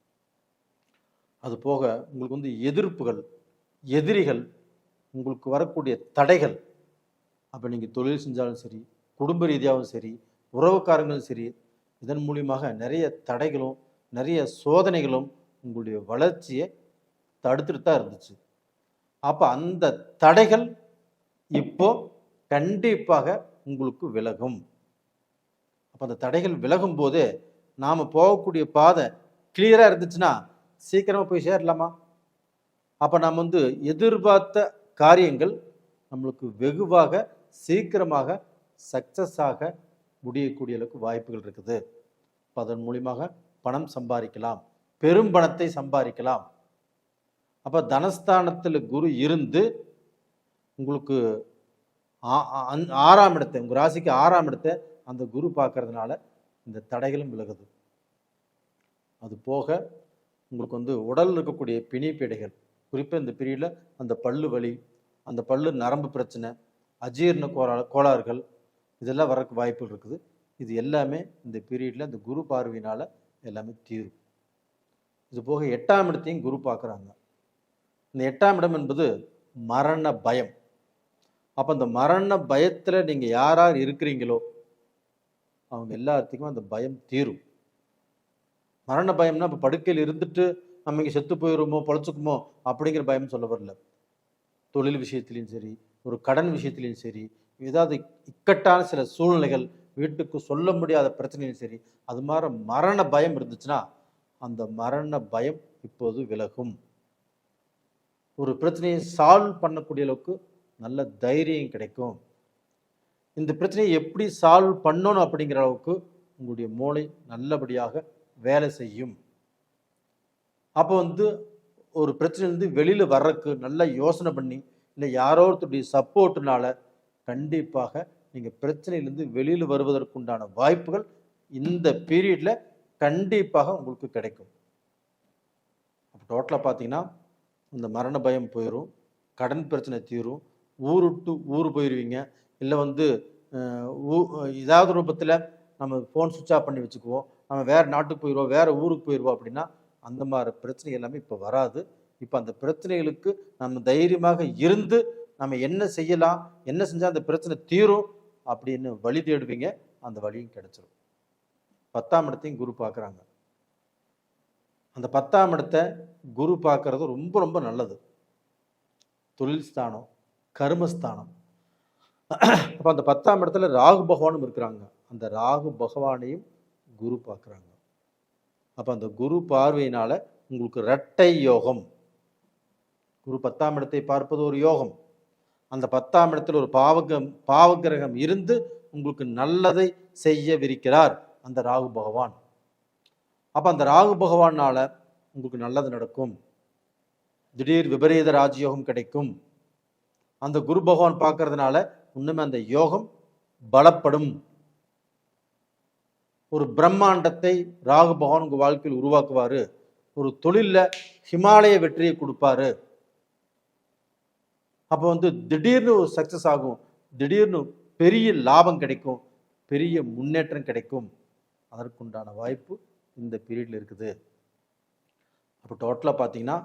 அது போக உங்களுக்கு எதிர்ப்புகள், எதிரிகள், உங்களுக்கு வரக்கூடிய தடைகள், அப்போ நீங்கள் தொழில் செஞ்சாலும் சரி, குடும்ப ரீதியாகவும் சரி, உறவுக்காரங்களும் சரி, இதன் மூலியமாக நிறைய தடைகளும் நிறைய சோதனைகளும் உங்களுடைய வளர்ச்சியை தடுத்துட்டு தான் இருந்துச்சு. அப்போ அந்த தடைகள் இப்போ கண்டிப்பாக உங்களுக்கு விலகும். அப்போ அந்த தடைகள் விலகும் போது நாம் போகக்கூடிய பாதை கிளியராக இருந்துச்சுன்னா சீக்கிரமாக போய் சேரலாமா? அப்போ நாம் எதிர்பார்த்த காரியங்கள் நம்மளுக்கு வெகுவாக சீக்கிரமாக சக்சஸ் ஆக முடியக்கூடிய அளவுக்கு வாய்ப்புகள் இருக்குது. அப்போ அதன் மூலியமாக பணம் சம்பாதிக்கலாம், பெரும் பணத்தை சம்பாதிக்கலாம். அப்போ தனஸ்தானத்தில் குரு இருந்து உங்களுக்கு 6ஆம் இடத்தை, உங்கள் ராசிக்கு 6ஆம் இடத்தை அந்த குரு பார்க்கறதுனால இந்த தடைகளும் விலகுது. அது போக உங்களுக்கு உடலில் இருக்கக்கூடிய பிணிப்பீடைகள், குறிப்பாக இந்த பீரியடில் அந்த பல்லு வலி, அந்த பல்லு நரம்பு பிரச்சனை, அஜீரண கோளாறுகள், இதெல்லாம் வரக்கு வாய்ப்புகள் இருக்குது. இது எல்லாமே இந்த பீரியடில் இந்த குரு பார்வையினால் எல்லாமே தீரும். இது போக 8ஆம் இடத்தையும் குரு பார்க்குறாங்க. இந்த 8ஆம் இடம் என்பது மரண பயம். அப்போ அந்த மரண பயத்தில் நீங்கள் யார் யார் இருக்கிறீங்களோ அவங்க எல்லாத்துக்குமே அந்த பயம் தீரும். மரண பயம்னா இப்போ படுக்கையில் இருந்துட்டு நம்ம இங்கே செத்து போயிடுமோ பொழைச்சிக்குமோ அப்படிங்கிற பயம் சொல்ல வரல. தொழில் விஷயத்துலையும் சரி, ஒரு கடன் விஷயத்துலையும் சரி, ஏதாவது இக்கட்டான சில சூழ்நிலைகள், வீட்டுக்கு சொல்ல முடியாத பிரச்சனையும் சரி, அது மாதிரி மரண பயம் இருந்துச்சுன்னா அந்த மரண பயம் இப்போது விலகும். ஒரு பிரச்சனையை சால்வ் பண்ணக்கூடிய அளவுக்கு நல்ல தைரியம் கிடைக்கும். இந்த பிரச்சனையை எப்படி சால்வ் பண்ணணும் அப்படிங்கிற அளவுக்கு உங்களுடைய மூளை நல்லபடியாக வேலை செய்யும். அப்போ ஒரு பிரச்சனையிலேருந்து வெளியில் வர்றதுக்கு நல்லா யோசனை பண்ணி, இல்லை யாரோ ஒருத்தருடைய சப்போர்ட்டுனால கண்டிப்பாக நீங்கள் பிரச்சனையிலேருந்து வெளியில் வருவதற்குண்டான வாய்ப்புகள் இந்த பீரியடில் கண்டிப்பாக உங்களுக்கு கிடைக்கும். அப்போ டோட்டலாக பார்த்தீங்கன்னா இந்த மரண பயம் போயிடும், கடன் பிரச்சனை தீரும், ஊர் விட்டு ஊர் போயிடுவீங்க. இல்லை வந்து ஏதாவது ரூபத்தில் நம்ம ஃபோன் சுவிட்ச் ஆஃப் பண்ணி வச்சுக்குவோம், நம்ம வேறு நாட்டுக்கு போயிடுவோம், வேறு ஊருக்கு போயிடுவோம். அப்படின்னா அந்த மாதிரி பிரச்சனை எல்லாமே இப்போ வராது. இப்போ அந்த பிரச்சனைகளுக்கு நம்ம தைரியமாக இருந்து நம்ம என்ன செய்யலாம், என்ன செஞ்சால் அந்த பிரச்சனை தீரும் அப்படின்னு வழி தேடுவீங்க. அந்த வழியும் கிடைச்சிடும். 10ஆம் இடத்தையும் குரு பார்க்குறாங்க. அந்த 10ஆம் இடத்தை குரு பார்க்கறது ரொம்ப ரொம்ப நல்லது. தொழில் ஸ்தானம், கர்மஸ்தானம். அப்போ அந்த 10ஆம் இடத்துல ராகு பகவானும் இருக்கிறாங்க. அந்த ராகு பகவானையும் குரு பார்க்குறாங்க. அப்போ அந்த குரு பார்வையினால உங்களுக்கு இரட்டை யோகம். குரு 10ஆம் இடத்தை பார்ப்பது ஒரு யோகம். அந்த 10ஆம் இடத்துல ஒரு பாவகிரகம் இருந்து உங்களுக்கு நல்லதை செய்யவிருக்கிறார் அந்த ராகு பகவான். அப்போ அந்த ராகு பகவானால உங்களுக்கு நல்லது நடக்கும். திடீர் விபரீத ராஜயோகம் கிடைக்கும். அந்த குரு பகவான் பார்க்கறதுனால இன்னுமே அந்த யோகம் பலப்படும். ஒரு பிரம்மாண்டத்தை ராகு பகவான் உங்கள் வாழ்க்கையில் உருவாக்குவார். ஒரு தொழிலில் ஹிமாலய வெற்றியை கொடுப்பாரு. அப்போ வந்து திடீர்னு ஒரு சக்ஸஸ் ஆகும், திடீர்னு பெரிய லாபம் கிடைக்கும், பெரிய முன்னேற்றம் கிடைக்கும். அதற்குண்டான வாய்ப்பு இந்த பீரியடில் இருக்குது. அப்போ டோட்டலாக பார்த்தீங்கன்னா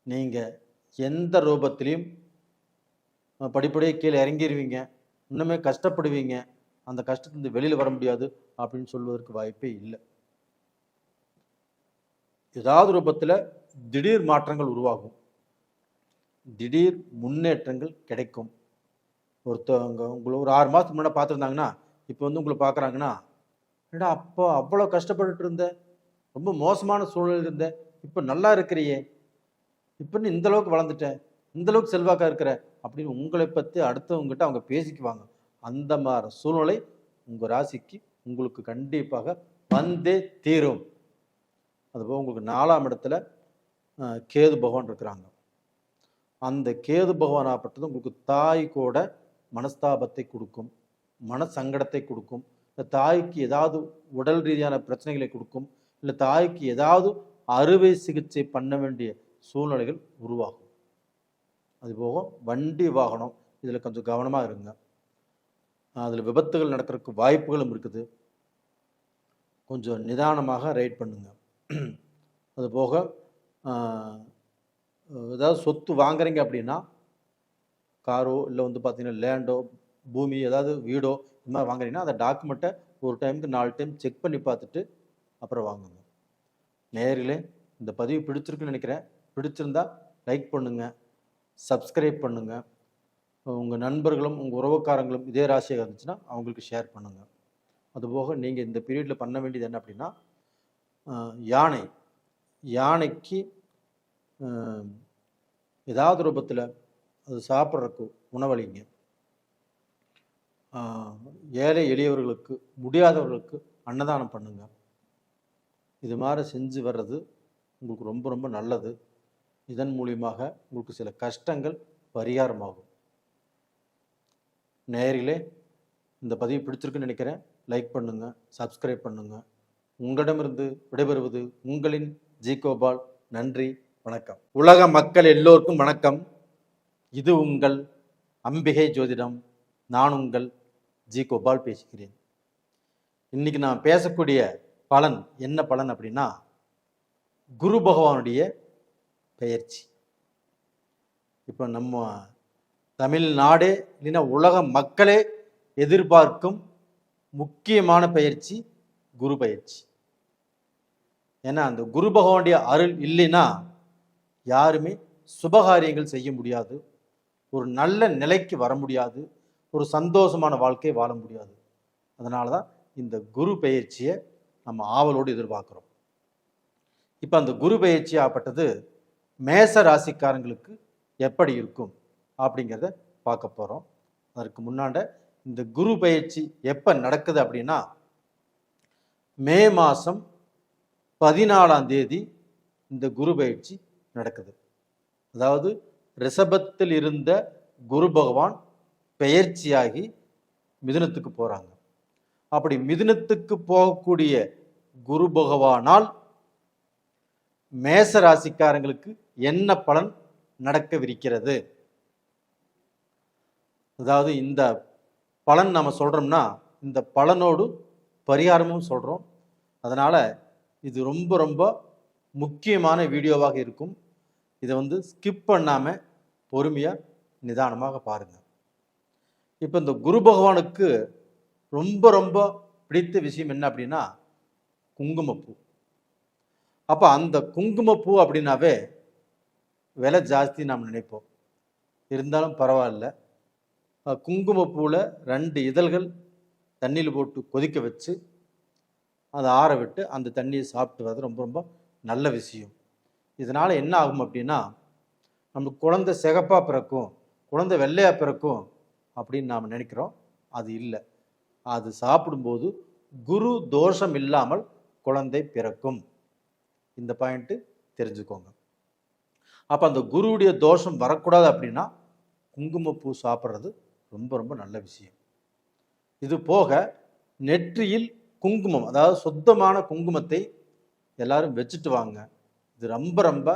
நீங்கள் எந்த ரூபத்திலையும் படிப்படியாக கீழே இறங்கிடுவீங்க, இன்னுமே கஷ்டப்படுவீங்க, அந்த கஷ்டத்துலேருந்து வெளியில் வர முடியாது அப்படின்னு சொல்வதற்கு வாய்ப்பே இல்லை. ஏதாவது ரூபத்தில் திடீர் மாற்றங்கள் உருவாகும், திடீர் முன்னேற்றங்கள் கிடைக்கும். ஒருத்தவங்க உங்களை ஒரு 6 மாதத்துக்கு முன்னாடி பார்த்துருந்தாங்கன்னா இப்போ வந்து உங்களை பார்க்குறாங்கன்னா, ஏடா அப்போ அவ்வளோ கஷ்டப்பட்டுட்டு இருந்தேன், ரொம்ப மோசமான சூழ்நிலை இருந்தேன், இப்போ நல்லா இருக்கிறியே, இப்போ இந்த அளவுக்கு வளர்ந்துட்டேன், இந்த அளவுக்கு செல்வாக்காக இருக்கிற அப்படின்னு உங்களை பற்றி அடுத்தவங்ககிட்ட அவங்க பேசிக்குவாங்க. அந்த மாதிரி சூழ்நிலை உங்கள் ராசிக்கு உங்களுக்கு கண்டிப்பாக வந்தே தீரும். அதுபோல் உங்களுக்கு 4ஆம் இடத்துல கேது பகவான் இருக்கிறாங்க. அந்த கேது பகவான் ஆப்பட்டது உங்களுக்கு தாய் கூட மனஸ்தாபத்தை கொடுக்கும், மன சங்கடத்தை கொடுக்கும். இல்லை தாய்க்கு ஏதாவது உடல் ரீதியான பிரச்சனைகளை கொடுக்கும், இல்லை தாய்க்கு ஏதாவது அறுவை சிகிச்சை பண்ண வேண்டிய சூழ்நிலைகள் உருவாகும். அதுபோக வண்டி வாகனம் இதில் கொஞ்சம் கவனமாக இருங்க. அதில் விபத்துகள் நடக்கிறதுக்கு வாய்ப்புகளும் இருக்குது. கொஞ்சம் நிதானமாக ரைட் பண்ணுங்க. அதுபோக ஏதாவது சொத்து வாங்குறீங்க அப்படின்னா, காரோ இல்லை வந்து பார்த்தீங்கன்னா லேண்டோ, பூமி, ஏதாவது வீடோ இந்த மாதிரி வாங்குறீங்கன்னா அந்த டாக்குமெண்ட்டை ஒரு டைமுக்கு 4 டைம் செக் பண்ணி பார்த்துட்டு அப்புறம் வாங்குங்க. நேரிலே இந்த பதிவு பிடிச்சிருக்குன்னு நினைக்கிறேன். பிடிச்சிருந்தா லைக் பண்ணுங்கள், சப்ஸ்கிரைப் பண்ணுங்கள். உங்கள் நண்பர்களும் உங்கள் உறவுக்காரங்களும் இதே ராசியாக இருந்துச்சுன்னா அவங்களுக்கு ஷேர் பண்ணுங்கள். அதுபோக நீங்கள் இந்த பீரியடில் பண்ண வேண்டியது என்ன அப்படின்னா, யானைக்கு ஏதாவது ரூபத்தில் அது சாப்பிட்றதுக்கு உணவளிங்க. ஏழை எளியவர்களுக்கு, முடியாதவர்களுக்கு அன்னதானம் பண்ணுங்க. இது மாதிரி செஞ்சு வர்றது உங்களுக்கு ரொம்ப ரொம்ப நல்லது. இதன் மூலியமாக உங்களுக்கு சில கஷ்டங்கள் பரிகாரமாகும். நேரிலே இந்த பதிவு பிடிச்சிருக்குன்னு நினைக்கிறேன். லைக் பண்ணுங்கள், சப்ஸ்கிரைப் பண்ணுங்கள். உங்களிடமிருந்து விடைபெறுவது உங்களின் ஜி கோபால். நன்றி, வணக்கம். உலக மக்கள் எல்லோருக்கும் வணக்கம். இது உங்கள் அம்பிகை ஜோதிடம். நான் உங்கள் ஜி கோபால் பேசுகிறேன். இன்னைக்கு நான் பேசக்கூடிய பலன் என்ன பலன் அப்படின்னா, குரு பகவானுடைய பெயர்ச்சி. இப்போ நம்ம தமிழ்நாடே இல்லைன்னா உலக மக்களே எதிர்பார்க்கும் முக்கியமான பயிற்சி குரு பயிற்சி. ஏன்னா அந்த குரு பகவானுடைய அருள் இல்லைன்னா யாருமே சுபகாரியங்கள் செய்ய முடியாது, ஒரு நல்ல நிலைக்கு வர முடியாது, ஒரு சந்தோஷமான வாழ்க்கையை வாழ முடியாது. அதனால தான் இந்த குரு பயிற்சியை நம்ம ஆவலோடு எதிர்பார்க்குறோம். இப்போ அந்த குரு பயிற்சி ஆப்பட்டது மேச ராசிக்காரங்களுக்கு எப்படி இருக்கும் அப்படிங்கிறத பார்க்க போகிறோம். அதற்கு முன்னாண்ட இந்த குரு பயிற்சி எப்போ நடக்குது அப்படின்னா, மே மாதம் 14ஆம் தேதி இந்த குரு பயிற்சி நடக்குது. அதாவது ரிஷபத்தில் இருந்த குரு பகவான் பெயர்ச்சியாகி மிதுனத்துக்கு போகிறாங்க. அப்படி மிதுனத்துக்கு போகக்கூடிய குரு பகவானால் மேச ராசிக்காரங்களுக்கு என்ன பலன் நடக்கவிருக்கிறது? அதாவது இந்த பலன் நம்ம சொல்கிறோம்னா இந்த பலனோடு பரிகாரமும் சொல்கிறோம். அதனால் இது ரொம்ப ரொம்ப முக்கியமான வீடியோவாக இருக்கும். இதை ஸ்கிப் பண்ணாமல் பொறுமையாக நிதானமாக பாருங்கள். இப்போ இந்த குரு பகவானுக்கு ரொம்ப ரொம்ப பிடித்த விஷயம் என்ன அப்படின்னா குங்குமப்பூ. அப்போ அந்த குங்குமப்பூ அப்படின்னாவே விலை ஜாஸ்தி நாம் நினைப்போம். இருந்தாலும் பரவாயில்ல, குங்குமப்பூவில் 2 இதழ்கள் தண்ணியில் போட்டு கொதிக்க வச்சு அதை ஆற விட்டு அந்த தண்ணியை சாப்பிட்டு வர்றது ரொம்ப ரொம்ப நல்ல விஷயம். இதனால் என்ன ஆகும் அப்படின்னா நமக்கு குழந்தை சிகப்பாக பிறக்கும், குழந்தை வெள்ளையாக பிறக்கும் அப்படின்னு நாம் நினைக்கிறோம். அது இல்லை. அது சாப்பிடும்போது குரு தோஷம் இல்லாமல் குழந்தை பிறக்கும். இந்த பாயிண்ட்டு தெரிஞ்சுக்கோங்க. அப்போ அந்த குருவுடைய தோஷம் வரக்கூடாது அப்படின்னா குங்குமப்பூ சாப்பிட்றது ரொம்ப ரொம்ப நல்ல விஷயம். இது போக நெற்றியில் குங்குமம், அதாவது சுத்தமான குங்குமத்தை எல்லாரும் வச்சுட்டு வாங்க. இது ரொம்ப ரொம்ப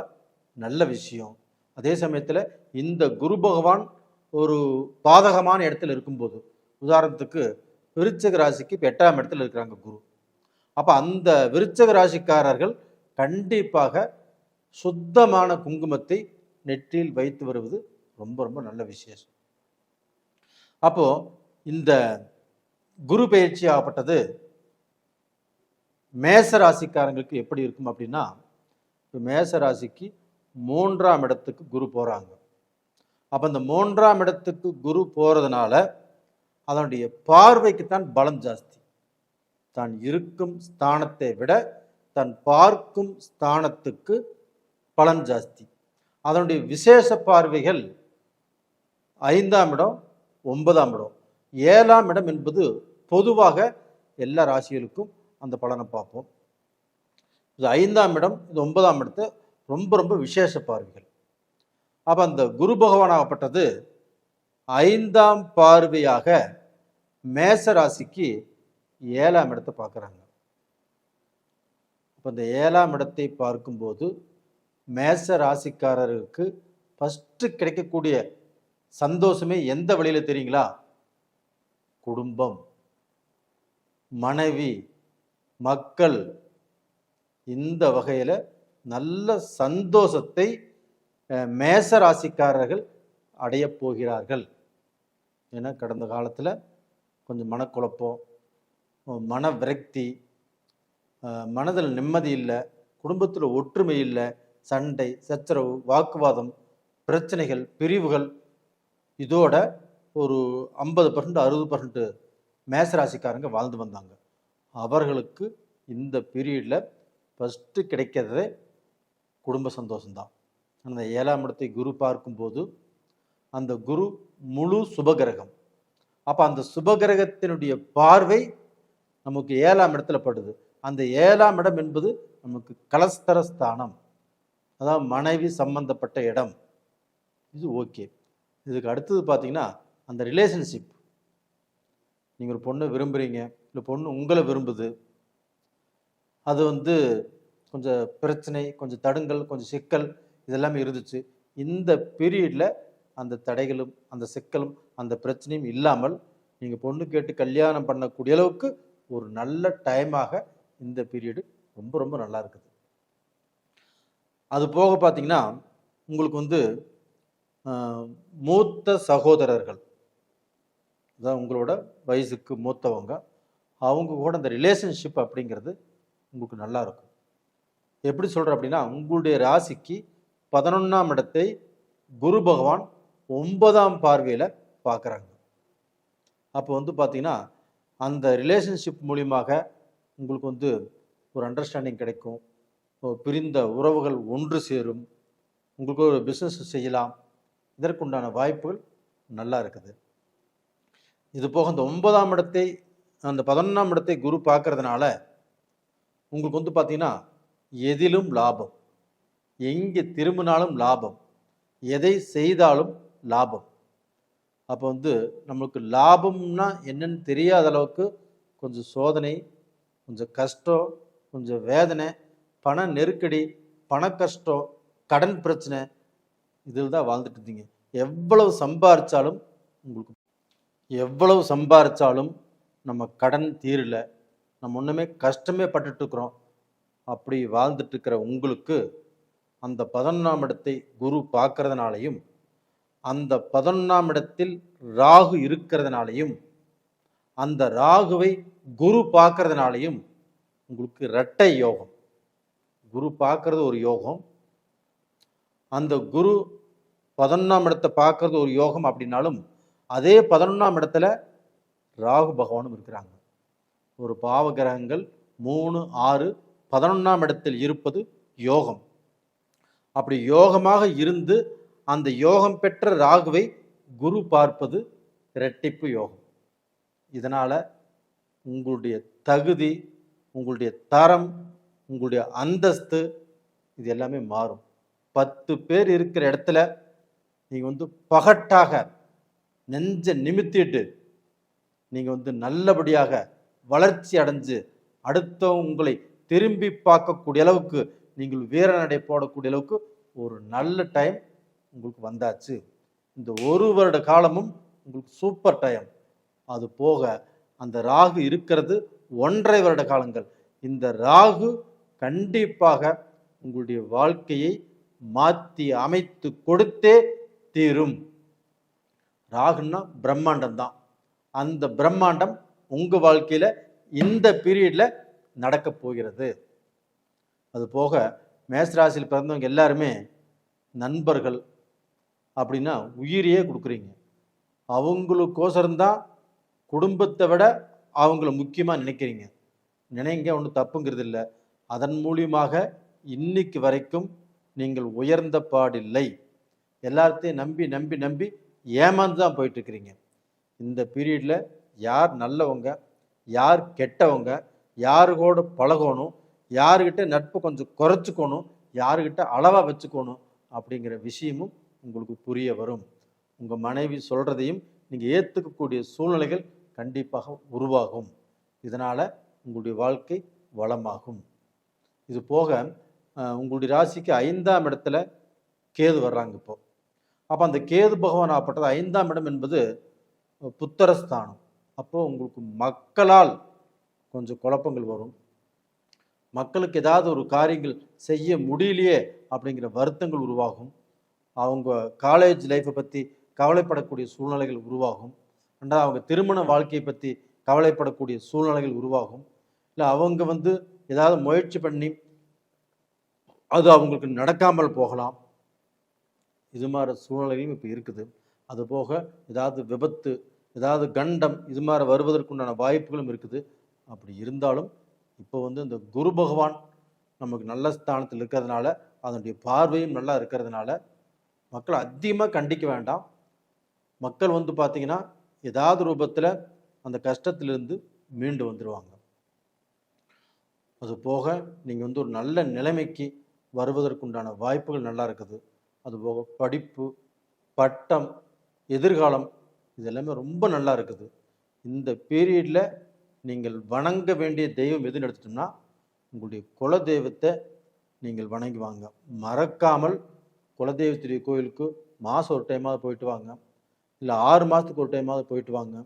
நல்ல விஷயம். அதே சமயத்தில் இந்த குரு பகவான் ஒரு பாதகமான இடத்துல இருக்கும்போது, உதாரணத்துக்கு விருச்சிக ராசிக்கு 8ஆம் இடத்துல இருக்கிறாங்க குரு. அப்போ அந்த விருச்சிக ராசிக்காரர்கள் கண்டிப்பாக சுத்தமான குங்குமத்தை நெற்றியில் வைத்து வருவது ரொம்ப ரொம்ப நல்ல விசேஷம். அப்போ இந்த குரு பயிற்சி ஆகப்பட்டது மேச ராசிக்காரங்களுக்கு எப்படி இருக்கும் அப்படின்னா, மேச ராசிக்கு 3ஆம் இடத்துக்கு குரு போகிறாங்க. அப்போ இந்த 3ஆம் இடத்துக்கு குரு போகிறதுனால அதனுடைய பார்வைக்குத்தான் பலம் ஜாஸ்தி. தான் இருக்கும் ஸ்தானத்தை விட தன் பார்க்கும் ஸ்தானத்துக்கு பலன் ஜாஸ்தி. அதனுடைய விசேஷ பார்வைகள் 5ஆம் இடம், 9ஆம் இடம். 7ஆம் இடம் என்பது பொதுவாக எல்லா ராசிகளுக்கும் அந்த பலனை பார்ப்போம். இது 5ஆம் இடம், இது 9ஆம் இடத்தை ரொம்ப ரொம்ப விசேஷ பார்வைகள். அப்போ அந்த குரு பகவானாகப்பட்டது 5ஆம் பார்வையாக மேச ராசிக்கு 7ஆம் இடத்தை பார்க்குறாங்க. இப்போ இந்த 7ஆம் இடத்தை பார்க்கும்போது மேச ராசிக்காரருக்கு ஃபஸ்ட்டு கிடைக்கக்கூடிய சந்தோஷமே எந்த வழியில் தெரியுங்களா? குடும்பம், மனைவி, மக்கள், இந்த வகையில் நல்ல சந்தோஷத்தை மேச ராசிக்காரர்கள் அடைய போகிறார்கள். ஏன்னா கடந்த காலத்தில் கொஞ்சம் மனக்குழப்பம், மன விரக்தி, மனதில் நிம்மதி இல்லை, குடும்பத்தில் ஒற்றுமை இல்லை, சண்டை சச்சரவு, வாக்குவாதம், பிரச்சனைகள், பிரிவுகள், இதோட ஒரு 50% 60% மேசராசிக்காரங்க வாழ்ந்து வந்தாங்க. அவர்களுக்கு இந்த பீரியடில் ஃபஸ்ட்டு கிடைக்கிறதே குடும்ப சந்தோஷம்தான். அந்த 7ஆம் இடத்தை குரு பார்க்கும்போது அந்த குரு முழு சுபகிரகம். அப்போ அந்த சுபகிரகத்தினுடைய பார்வை நமக்கு 7ஆம் இடத்துல படுது. அந்த 7ஆம் இடம் என்பது நமக்கு கலஸ்தர ஸ்தானம், அதாவது மனைவி சம்பந்தப்பட்ட இடம். இது ஓகே. இதுக்கு அடுத்தது பார்த்தீங்கன்னா அந்த ரிலேஷன்ஷிப். நீங்கள் ஒரு பொண்ணை விரும்புகிறீங்க, இல்லை பொண்ணு உங்களை விரும்புது, அது கொஞ்சம் பிரச்சனை, கொஞ்சம் தடுங்கல், கொஞ்சம் சிக்கல் இதெல்லாமே இருந்துச்சு. இந்த பீரியடில் அந்த தடைகளும் அந்த சிக்கலும் அந்த பிரச்சனையும் இல்லாமல் நீங்கள் பொண்ணு கேட்டு கல்யாணம் பண்ணக்கூடிய அளவுக்கு ஒரு நல்ல டைமாக இந்த பீரியடு ரொம்ப ரொம்ப நல்லா இருக்குது. அது போக பார்த்தீங்கன்னா உங்களுக்கு மூத்த சகோதரர்கள், அதான் உங்களோட வயசுக்கு மூத்தவங்க, அவங்க கூட அந்த ரிலேஷன்ஷிப் அப்படிங்கிறது உங்களுக்கு நல்லா இருக்கும். எப்படி சொல்கிறேன் அப்படின்னா, உங்களுடைய ராசிக்கு 11ஆம் இடத்தை குரு பகவான் 9ஆம் பார்வையில் பார்க்குறாங்க. அப்போ பார்த்தீங்கன்னா அந்த ரிலேஷன்ஷிப் மூலியமாக உங்களுக்கு ஒரு அண்டர்ஸ்டாண்டிங் கிடைக்கும், பிரிந்த உறவுகள் ஒன்று சேரும், உங்களுக்கு ஒரு பிஸ்னஸ் செய்யலாம். இதற்குண்டான வாய்ப்புகள் நல்லா இருக்குது. இது போக அந்த 9ஆம் இடத்தை அந்த 11ஆம் இடத்தை குரு பார்க்கறதுனால உங்களுக்கு பார்த்தீங்கன்னா எதிலும் லாபம், எங்கே திரும்பினாலும் லாபம், எதை செய்தாலும் லாபம். அப்போ வந்து நம்மளுக்கு லாபம்னா என்னன்னு தெரியாத அளவுக்கு கொஞ்சம் சோதனை, கொஞ்சம் கஷ்டம், கொஞ்சம் வேதனை, பண நெருக்கடி, பண கஷ்டம், கடன் பிரச்சனை, இதில் தான் வாழ்ந்துட்டு இருந்தீங்க. எவ்வளவு சம்பாரிச்சாலும் நம்ம கடன் தீரல, நம்ம ஒன்றுமே கஷ்டமே பட்டுட்டு இருக்கிறோம். அப்படி வாழ்ந்துட்டு இருக்கிற உங்களுக்கு அந்த 11ஆம் இடத்தை குரு பார்க்கறதுனாலையும், அந்த 11ஆம் இடத்தில் ராகு இருக்கிறதுனாலையும், அந்த ராகுவை குரு பார்க்கறதுனாலையும் உங்களுக்கு இரட்டை யோகம். குரு பார்க்கறது ஒரு யோகம், அந்த குரு 11ஆம் இடத்தை பார்க்கறது ஒரு யோகம். அப்படின்னாலும் அதே 11ஆம் இடத்துல ராகு பகவானும் இருக்கிறாங்க. ஒரு பாவ கிரகங்கள் 3, 6, 11ஆம் இடத்தில் இருப்பது யோகம். அப்படி யோகமாக இருந்து அந்த யோகம் பெற்ற ராகுவை குரு பார்ப்பது இரட்டிப்பு யோகம். இதனால உங்களுடைய தகுதி, உங்களுடைய தரம், உங்களுடைய அந்தஸ்து, இது எல்லாமே மாறும். 10 பேர் இருக்கிற இடத்துல நீங்க வந்து பகட்டாக நெஞ்ச நிமித்திட்டு நீங்க வந்து நல்லபடியாக வளர்ச்சி அடைஞ்சு அடுத்த உங்களை திரும்பி பார்க்கக்கூடிய அளவுக்கு நீங்கள் வீரநடை போடக்கூடிய அளவுக்கு ஒரு நல்ல டைம் உங்களுக்கு வந்தாச்சு. இந்த 1 வருட காலமும் உங்களுக்கு சூப்பர் டைம். அது போக அந்த ராகு இருக்கிறது 1.5 வருட காலங்கள். இந்த ராகு கண்டிப்பாக உங்களுடைய வாழ்க்கையை மாற்றி அமைத்து கொடுத்தே தீரும். ராகுன்னா பிரம்மாண்டம் தான். அந்த பிரம்மாண்டம் உங்க வாழ்க்கையில இந்த பீரியட்ல நடக்க போகிறது. அது போக மேஷராசியில் பிறந்தவங்க எல்லாருமே நண்பர்கள் அப்படின்னா உயிரையே கொடுக்குறீங்க. அவங்களுக்கோசரம்தான் குடும்பத்தை விட அவங்கள முக்கியமாக நினைக்கிறீங்க. நினைங்க, ஒன்றும் தப்புங்கிறது இல்லை. அதன் மூலியமாக இன்னைக்கு வரைக்கும் நீங்கள் உயர்ந்த பாடில்லை. எல்லாத்தையும் நம்பி நம்பி நம்பி ஏமாந்து தான் போயிட்டு இருக்கிறீங்க. இந்த பீரியட்ல யார் நல்லவங்க, யார் கெட்டவங்க, யாரு கூட பழகணும், யாருக்கிட்ட நட்பு கொஞ்சம் குறைச்சிக்கணும், யாருக்கிட்ட அளவாக வச்சுக்கணும் அப்படிங்கிற விஷயமும் உங்களுக்கு புரிய வரும். உங்கள் மனைவி சொல்கிறதையும் நீங்கள் ஏற்றுக்கக்கூடிய சூழ்நிலைகள் கண்டிப்பாக உருவாகும். இதனால் உங்களுடைய வாழ்க்கை வளமாகும். இது போக உங்களுடைய ராசிக்கு 5ஆம் இடத்துல கேது வர்றாங்க இப்போ. அப்போ அந்த கேது பகவான் ஆப்பட்டது 5ஆம் இடம் என்பது புத்திரஸ்தானம். அப்போது உங்களுக்கு மக்களால் கொஞ்சம் குழப்பங்கள் வரும். மக்களுக்கு ஏதாவது ஒரு காரியங்கள் செய்ய முடியலையே அப்படிங்கிற வருத்தங்கள் உருவாகும். அவங்க காலேஜ் லைஃப்பை பற்றி கவலைப்படக்கூடிய சூழ்நிலைகள் உருவாகும். ரெண்டாவது அவங்க திருமண வாழ்க்கையை பற்றி கவலைப்படக்கூடிய சூழ்நிலைகள் உருவாகும். இல்லை அவங்க வந்து ஏதாவது முயற்சி பண்ணி அது அவங்களுக்கு நடக்காமல் போகலாம். இது மாதிரி சூழ்நிலைகளும் இப்போ இருக்குது. அதுபோக ஏதாவது விபத்து, ஏதாவது கண்டம், இது மாதிரி வருவதற்குண்டான வாய்ப்புகளும் இருக்குது. அப்படி இருந்தாலும் இப்போ வந்து இந்த குரு பகவான் நமக்கு நல்ல ஸ்தானத்தில் இருக்கிறதுனால, அதனுடைய பார்வையும் நல்லா இருக்கிறதுனால மக்களை அதிகமாக கண்டிக்க வேண்டாம். மக்கள் வந்து பார்த்தீங்கன்னா ஏதாவது ரூபத்தில் அந்த கஷ்டத்திலிருந்து மீண்டு வந்துடுவாங்க. அது போக நீங்கள் வந்து ஒரு நல்ல நிலைமைக்கு வருவதற்குண்டான வாய்ப்புகள் நல்லா இருக்குது. அதுபோக படிப்பு, பட்டம், எதிர்காலம், இது எல்லாமே ரொம்ப நல்லா இருக்குது. இந்த பீரியடில் நீங்கள் வணங்க வேண்டிய தெய்வம் எதுன்னு எடுத்துட்டோம்னா உங்களுடைய குலதெய்வத்தை நீங்கள் வணங்கி வாங்க. மறக்காமல் குலதெய்வத்துடைய கோயிலுக்கு மாதம் ஒரு டைமாவது போயிட்டு வாங்க, இல்லை 6 மாதத்துக்கு ஒரு டைமாவது போயிட்டு வாங்க.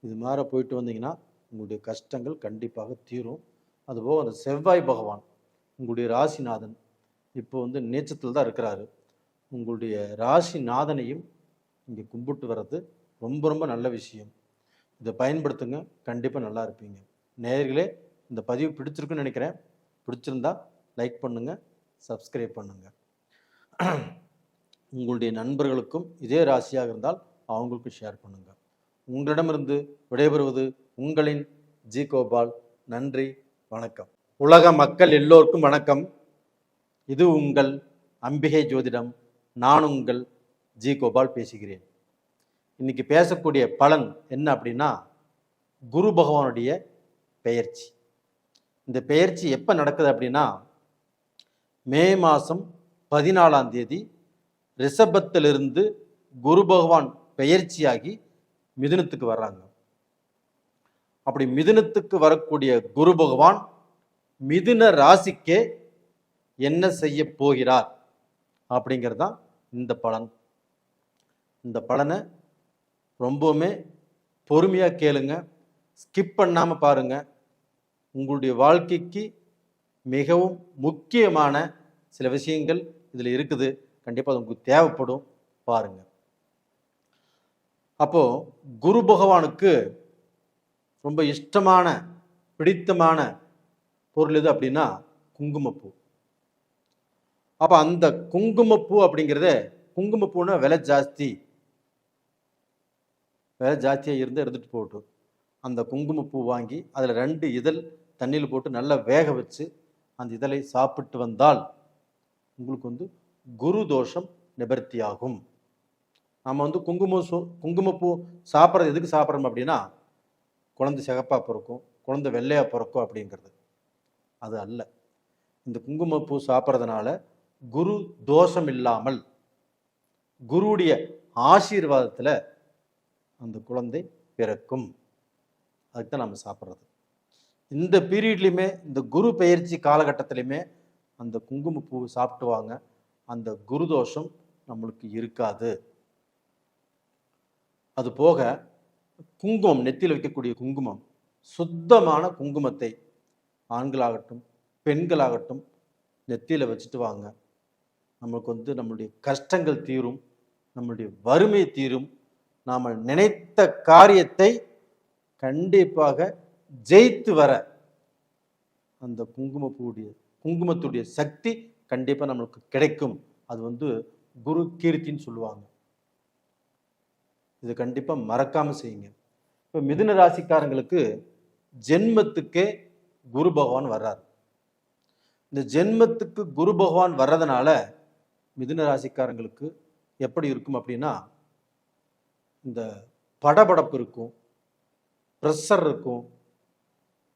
இது மாதிரி போயிட்டு வந்தீங்கன்னா உங்களுடைய கஷ்டங்கள் கண்டிப்பாக தீரும். அதுபோக அந்த செவ்வாய் பகவான் உங்களுடைய ராசிநாதன் இப்போ வந்து நீச்சத்தில் தான் இருக்கிறாரு. உங்களுடைய ராசிநாதனையும் இங்கே கும்பிட்டு வர்றது ரொம்ப ரொம்ப நல்ல விஷயம். இதை பயன்படுத்துங்க, கண்டிப்பாக நல்லா இருப்பீங்க. நேயர்களே, இந்த பதிவு பிடிச்சிருக்குன்னு நினைக்கிறேன். பிடிச்சிருந்தா லைக் பண்ணுங்கள், சப்ஸ்கிரைப் பண்ணுங்கள். உங்களுடைய நண்பர்களுக்கும் இதே ராசியாக இருந்தால் அவங்களுக்கும் ஷேர் பண்ணுங்கள். உங்களிடமிருந்து விடைபெறுவது உங்களின் ஜி கோபால். நன்றி, வணக்கம். உலக மக்கள் எல்லோருக்கும் வணக்கம். இது உங்கள் அம்பிகை ஜோதிடம். நான் உங்கள் ஜி கோபால் பேசுகிறேன். இன்னைக்கு பேசக்கூடிய பலன் என்ன அப்படின்னா, குரு பகவானுடைய பெயர்ச்சி. இந்த பெயர்ச்சி எப்போ நடக்குது அப்படின்னா, மே மாதம் 14ஆம் தேதி ரிஷபத்திலிருந்து குரு பகவான் பெயர்ச்சியாகி மிதுனத்துக்கு வர்றாங்க. அப்படி மிதுனத்துக்கு வரக்கூடிய குரு பகவான் மிதுன ராசிக்கே என்ன செய்ய போகிறார் அப்படிங்கிறது தான் இந்த பலன். இந்த பலனை ரொம்பவுமே பொறுமையாக கேளுங்க, ஸ்கிப் பண்ணாமல் பாருங்க. உங்களுடைய வாழ்க்கைக்கு மிகவும் முக்கியமான சில விஷயங்கள் இதில் இருக்குது. கண்டிப்பாக அது உங்களுக்கு தேவைப்படும், பாருங்க. அப்போ குரு பகவானுக்கு ரொம்ப இஷ்டமான பிடித்தமான பொருள் எது அப்படின்னா குங்குமப்பூ. அப்போ அந்த குங்குமப்பூ அப்படிங்கிறத, குங்குமப்பூன்னா விலை ஜாஸ்தியாக இருந்து எடுத்துகிட்டு போகட்டும். அந்த குங்குமப்பூ வாங்கி அதில் 2 இதழ் தண்ணியில் போட்டு நல்லா வேக வச்சு அந்த இதழை சாப்பிட்டு வந்தால் உங்களுக்கு வந்து குரு தோஷம் நிவர்த்தி ஆகும். நம்ம வந்து குங்குமப்பூ சாப்பிட்றது எதுக்கு சாப்பிட்றோம் அப்படின்னா, குழந்தை சிகப்பாக பிறக்கும், குழந்தை வெள்ளையாக பிறக்கும் அப்படிங்கிறது அது அல்ல. இந்த குங்குமப்பூ சாப்பிட்றதுனால குரு தோஷம் இல்லாமல் குருவுடைய ஆசீர்வாதத்தில் அந்த குழந்தை பிறக்கும். அதுக்கு தான் நம்ம சாப்பிட்றது. இந்த பீரியட்லையுமே, இந்த குரு பெயர்ச்சி காலகட்டத்திலையுமே அந்த குங்குமப்பூ சாப்பிட்டு வாங்க. அந்த குரு தோஷம் நம்மளுக்கு இருக்காது. அது போக குங்குமம், நெத்தியில் வைக்கக்கூடிய குங்குமம், சுத்தமான குங்குமத்தை ஆண்களாகட்டும் பெண்களாகட்டும் நெத்தியில் வச்சுட்டு வாங்க. நமக்கு வந்து நம்மளுடைய கஷ்டங்கள் தீரும், நம்மளுடைய வறுமை தீரும். நாம் நினைத்த காரியத்தை கண்டிப்பாக ஜெயித்து வர அந்த குங்குமத்துடைய சக்தி கண்டிப்பாக நம்மளுக்கு கிடைக்கும். அது வந்து குரு கீர்த்தின்னு சொல்லுவாங்க. இது கண்டிப்பாக மறக்காமல் செய்யுங்க. இப்போ மிதுன ராசிக்காரங்களுக்கு ஜென்மத்துக்கே குரு பகவான் வர்றார். இந்த ஜென்மத்துக்கு குரு பகவான் வர்றதுனால மிதுன ராசிக்காரங்களுக்கு எப்படி இருக்கும் அப்படின்னா, இந்த படபடப்பு இருக்கும், ப்ரெஷர் இருக்கும்,